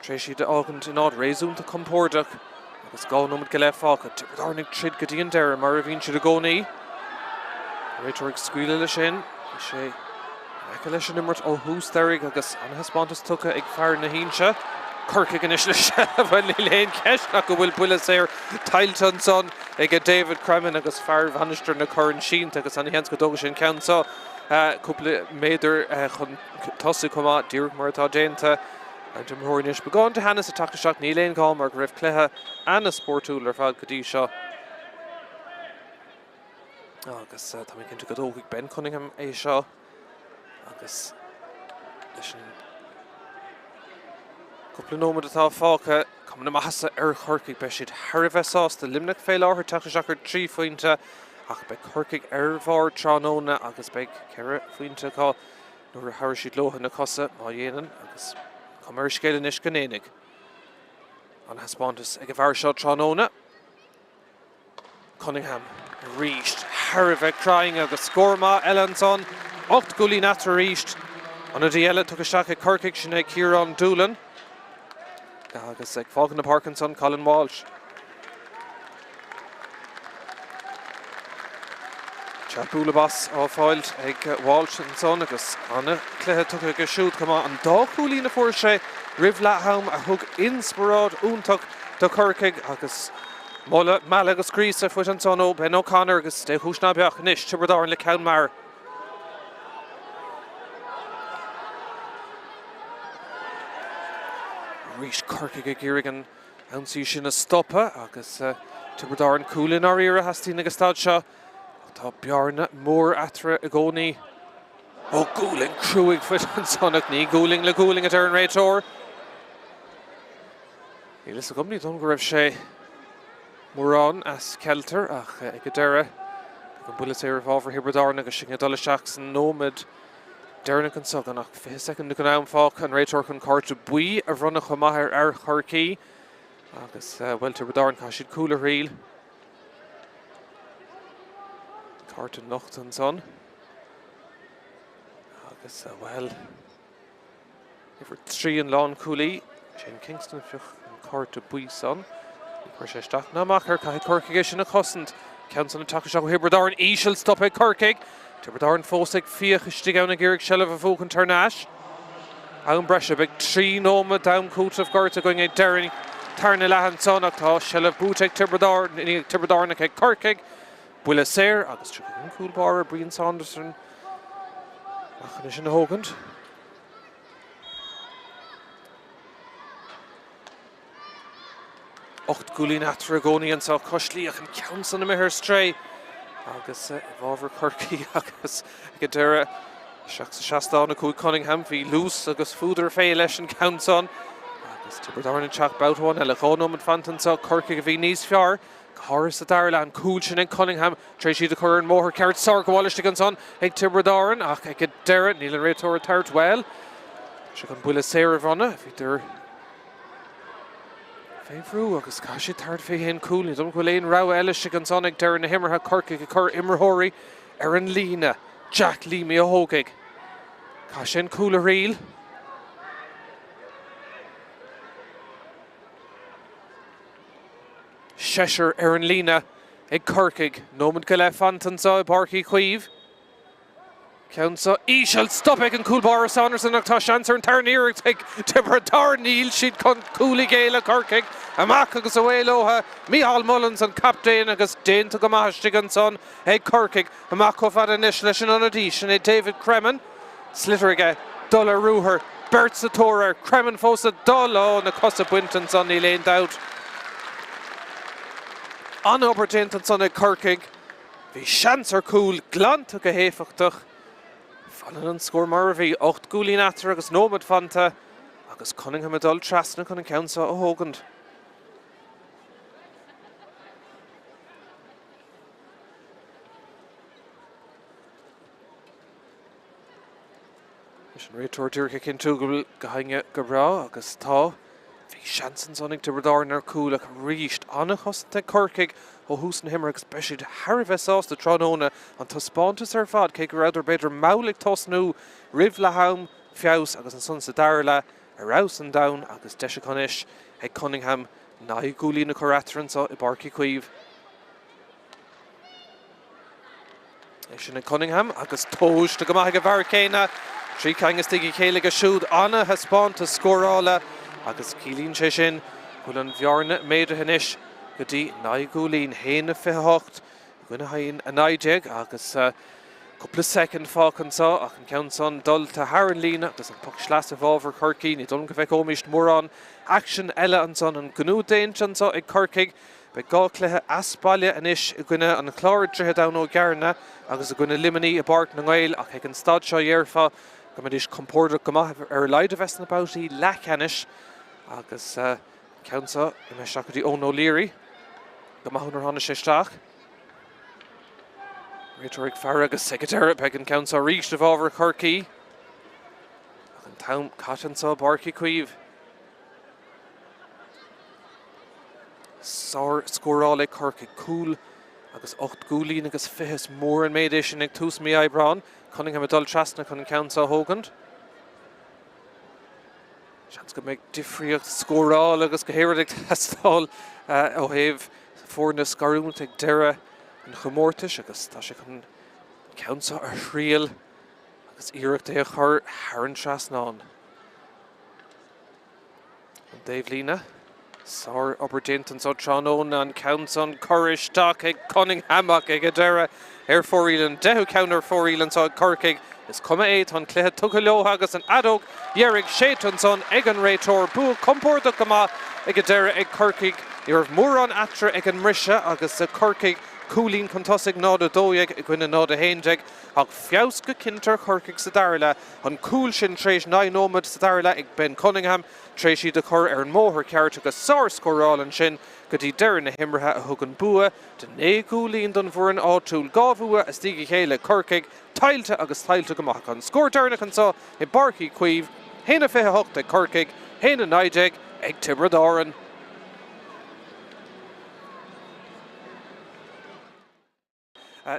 tréis siad ágant in ád réúnta compórdaach agus gá nómad go le fácha Tibredáin ag trid go dtíon deire mar a bhíonn siad a gcónaí. Réiteoir ag scuile le sin sé meice leis an imirt ó hús deireadh agus an haspántas tucha ag fear na hínse. Corcaigh gan is le bhain ní léon ceist nach go bhfuil buile séir tailte an son ag a David Cremin agus fear bhainistear na chorann sínta agus an héans go dóga sin ceann cúpla méidir chun tosaigh chumá díreach mar atá déanta an timthóinis beáin de hanas a tachtaisteach ní léon gá mar go raibh cléthe anna spórtúil ar fád go dtí seo. Agus tá mé cinnte go dóghaigh Ben Cunningham é seo agus leis an cúpla nómad atá fácha cum na maithasa ar Corcaigh be siad Tharbheith sásta limnach fé láthair tachtaisteach ar 3 faointe ach be Corcaigh ar bhár Tráchtaire agus be ceithre faointe cá nuair a thabhair siad lotha na cosa má dhéanaan agus cum ar scéile is go néananig. An haspántas ag a bhar seo Tráchtaire. Cunningham ríist Tharbheith crying agus scórma eile an son 8 gúlín atra ríist an a dí eile tuchaisteach ag Corcaigh sin ag Ciarán Doolan agus ag fágan na Parkinson Colin Walsh. Búla bas á fáilt ag Walsh an son agus anna cléthe tucha go siúd cumá an 2 gúlín na fuair sé ribh leathaim a thug inspirád úntaach do Corcaigh agus mola meall agus críosa fuit an son ó Ben O'Connor agus de húsná beach níos Tibredáin le ceann mar. Rís Corcaigh ag iarraigh an ansaí sin a stoppa agus Tibredáin cúlin ar ire hastín agus stad seo. Tá bearna mór atra a gcónaí ó gúling cruúigh fuit an sonach ní gúling le gúling at ar an réiteoir. Ílas a gomní don go raibh sé Murán as Celtar ach ag deireadh an bulas ar bhábhar Hibredáin agus sin dul isteach san nómad deirna an sogan ach 5 second go an fách an réiteoir chun cárta buí a bhronnach go maithir ar Corcaigh agus bhfuil Hibredáin cá siad cúla riil cárta nocht an son agus well ifir 3 an lán cúlaí Shane Kingston fioch an cárta buí son chuir sé isteach ná machar caiith Corcaigh sin a chosint Council an take go Hibredáin Míchéal stop ag Corcaigh Hibredáin fósaigh fíoch istí anna ggéirigh seileadh a fóg an tarnáis an breise beag 3 nóma dam cútah garta going ag deireadh tarna lehan son ach tá seileadh bút ag Hibredáin ag Corcaigh buile séir agus tríú an cúlbáir Brian Saunderson achana sin a hógant Ocht gúlín atra gcónaí an sá coslíach an ceann na mithir stray agus bhábhar Corcaigh agus go deireadh seach sa seastána cúig Cunningham bhí lús agus fúdar fé leis an ceann agus Hibredáin an teach boutáin eile chónóm an fantan sá Corcaigh a bhí níos fearr Choras a Drisleáin cúil sin in Cunningham tréis siad a chur an móthir ceart sár go bháiliste an son ag Hibredáin ach ag go deireadh níl an réiteoir a tart well se an buile séir a bhana bhítar Féimhrú agus cá sé tart fé hen cúil dom go léon rá eile se an son ag deireadh na himmartha Corcaigh a chur imreóirí ar an lína Jack Lími a hógaigh cá sin cúil a riil Seisir ar an lína ag Corcaigh nómad go le fantan sa Páirc Chaoimh Council Míchéal stop ag an cúlbáir Saunderson ach tá seansar an tarníir ag Hibredáin níl siad chun cúlaigh éile Corcaigh amach agus a bhfuilótha Míchéal Mullins an captain agus déanta go maithiste an son ag Corcaigh amach go fad inis leis an anadí sin é David Cremen slitteige dul a rúthair Bert sa tóir Cremen fósa dul ó na cosa buintan son í léon dát an obair déanta son ag Corcaigh bhí seansar cúil glanta go héfachtach Fannan an scór mar a bhí 8 gúlín atra agus nómad fanta agus Cunningham a dul trasna chun an ceann a hógant. Leis an réiteoir dúircha cinn túgail go hainge go rá agus tá bhí seansan sonnig Hibredáin ar cúil ach ríist anna chosanta Corcaigh ó hús na himar agus beisiad Harbheith sásta tróna an tá spántas ar fad cé go raidir beidir málaigh tosnú ribh le ham fios agus an son sa dairla arás an down agus deise conis ag Cunningham 9 gúlí na choratran sa I Páirc Chaoimh. É sin Cunningham agus tóis na go maithe go bhar céine trí caiingas tigi chéile go siúd anna ha spántas scórála agus cílín sé sin bhfuil an bhearna méidir hanis go dtí 9 gúlín héana 28 gine haon a 90 agus couple second fácan sa ach an ceann son dul tá Árann lína agus an puc sleas a bhábhar Corcaigh ní dul go bheith ómist Murán action eile an son an gnú déint an sa ag Corcaigh be gá cluthe aspáile anis I gine an chláir trithe da ó gearna agus a gine limaní I Páirc na Gael ach ag an stad seo dhearfa go mé is compórda go maith ar leid a bheits na bouty lechanis agus ceann sa I me seach go dtí Ón O'Leary go maithúnar hána sé isteach. Réiteoir fear agus secretary pe an ceann sa ríist a bhábhar Corcaigh ach an tam catan sa Páirc Chaoimh. Scórála Corcaigh cúil agus 8 gúlín agus 5 mór an méid sin ag tús mí Aibreán Cunningham a dul trasna chun an ceann sa hógant. Seans go méid difriocht scórála agus go héir ag testáil ó héamh fórna scarúnt ag deireadh an chomórtais agus tá sé chun ceann sa ar shrial agus iirecht é a chur Árann trasnáin. An Dave Lína Sár opportunity so Tróna an Council Courage Stock ag Cunningham ag a deireadh ar fórílan 10 counter fórílan so Corcaigh is cuma 8 an cluthe tucha agus an adóg dhearrig sétan son ag an réiteoir bú compórda go maith ag a deireadh ag Corcaigh Níor mór an atra ag an mrise agus a Corcaigh Cúlín chun tosig nád a dóig I gcuine nád a héindeag ach fiaus go cintar Corcaigh sa darla an cúl sin tréis 9 nómad sa darla ag Ben Cunningham tréis siad a chur ar an móthir ceart agus sár scóráil an sin go dtí deireadh na himrithe a thug an bua de 9 cúlín don bhur an áitiúil gábhua a stíigh chéile Corcaigh tailte agus tailte goach an scór dearnach an sá I Páirc Chaoimh héna 28 ag Corcaigh héna 9 ag Tiobraid Árann.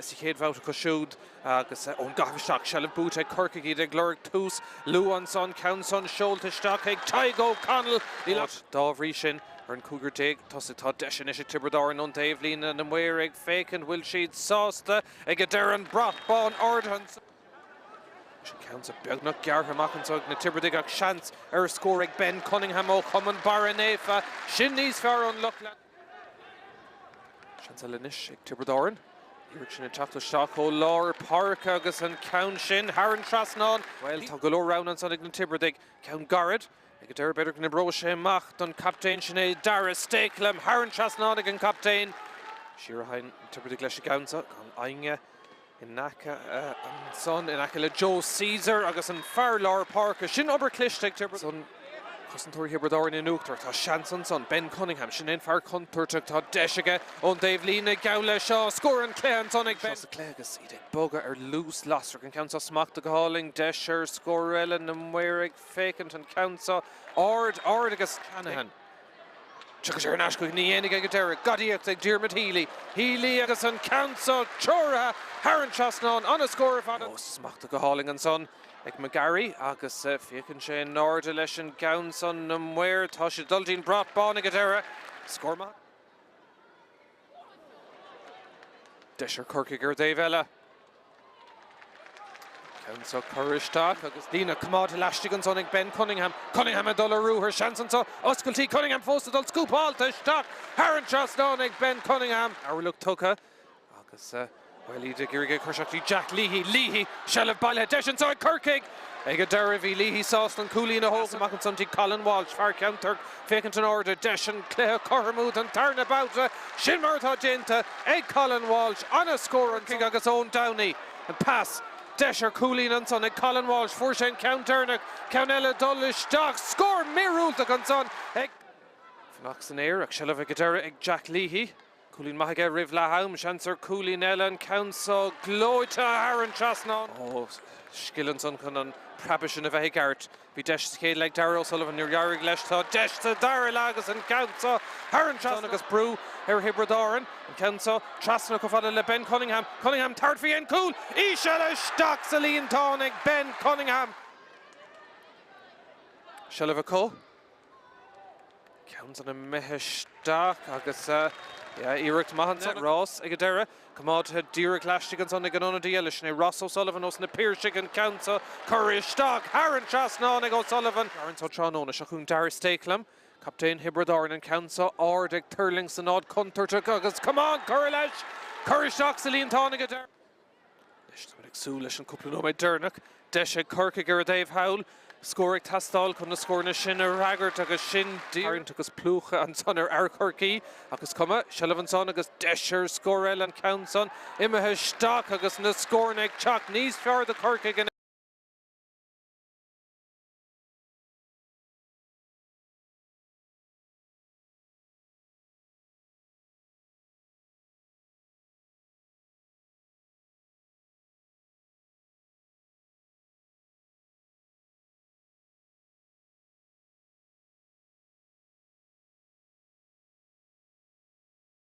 Si chéad bhabhta go siúd agus ón gabhaisteach Sealamh búta ag Corcaigh iad ag glóric tús luúan son ceann son seoltaisteach ag Tadhg O'Connell í leat dábhrí sin ar an cúgur déag tá deisian is ag Tiobraid Árann ón Taobh lína na muir ag fécin bhfuil siad sásta ag a deireadh brathbáin ardhan sin ceann sa beagnach gearthamach an tug na Tiobraid ag seans ar scór ag Ben Cunningham ó Cumann Baranéfa sin níos fearr an Luchlan seans a linis ag Tiobraid Árann Iirg sin teachta seach ó lár Páirc agus an ceann sin Árann Trasnán Well tá go leor rán an son ag na Tiobraid ag ceann garad ag deir beidir go na bro sé amach don captain sin é Dara Stakelum Árann Trasnán ag an captain Siar hain Tiobraid ag leis ceannsa gan ainge in nacha an son in nacha le Joe Caesar agus an fearr lár Páirc sin obair cliste ag Tiobraid son Cosintúir Tiobraid Árann in Uachtar tá seansan son Ben Cunningham sin in fearr conturteach tá deisiige ón Taobh lína gabhla seo scór an cléan son ag Ben Cléag agus iad ag boga ar lús lasrach an ceann sa smachta go háling deisir scór eile na muir ag fécint an ceann sa ard agus Shanahan Tugus ar an ascuig ní dhéananig ag deire gadíocht ag Diarmaid Healy agus an ceann sa teoratha Árann Trasnán an a scór fada smachta go háling an son ag McGarry agus fécinn sé náirde leis an ceann son na muir tá sé dultín brathbáin ag a deire scór deisir Corcaigh ar Daobh eile ceann sa choristeach agus lína cumáid leistigh an son ag Ben Cunningham a dul arú ar seansan sa oscailtí Cunningham fósta dul scúpáilta isteach Árann Trasnán ag Ben Cunningham áirlucht tucha agus well iad ag iirge chuirseachtaí Jack Leahy Sealamh bailthe deisean sa ag Corcaigh ag a deireh hí Leahy sást an cúlín a hóg amach an sontí Colin Walsh fearr ceantar fécint an orda deisean cléthe cormúd an tarna Babhta sin martá dénta ag Colin Walsh an a scór an king agus ón Downey an pass deisir cúlín an son ag Colin Walsh fuair sé an ceann turnach ceann eile dul isteach scór mirúltach an son ag fnach san éir ag Sealamh ag a deire ag Jack Leahy Cúlín maithige rih lehaim seansar cúlín eile an ceann sa glóite Árann Trasnán skillan son chun an prabais sin a bheith gart bhí deis céad le Darrell Sullivan ar dhearg leis tá deis sa Darrell agus an ceann sa Árann Trasnán agus brú ar Tiobraid Árann an ceann sa Trasnán go fada le Ben Cunningham tart fhí an cúl ise le isteach sa líontán ag Ben Cunningham Sealamh có ceann san na mithe isteach agus Iirecht Mumhan Ross ag a deire cumáid díreach leistigh an son ag an onadí leis na Ross O'Sullivan os na Páirc an ceann sa choristeach Árann Trasnán ag O'Sullivan Árann tá tránóna seachún Dara Stakelum captain Tiobraid Árann an ceann sa ard ag Turling sa nád conturteach agus cumán cur leis choristeach sa líontán ag a deire leis ag sú leis an cúpla nóid deirnach deis ag Corcaigh ar a Dave Howell scór ag tastáil chun na scór na sin ar ragart agus sin díarint agus plúcha an son ar Corcaigh agus cuma Sealamh an son agus deisir scór eile an ceann son imethe isteach agus na scór ag teach níos fearr de Corcaigh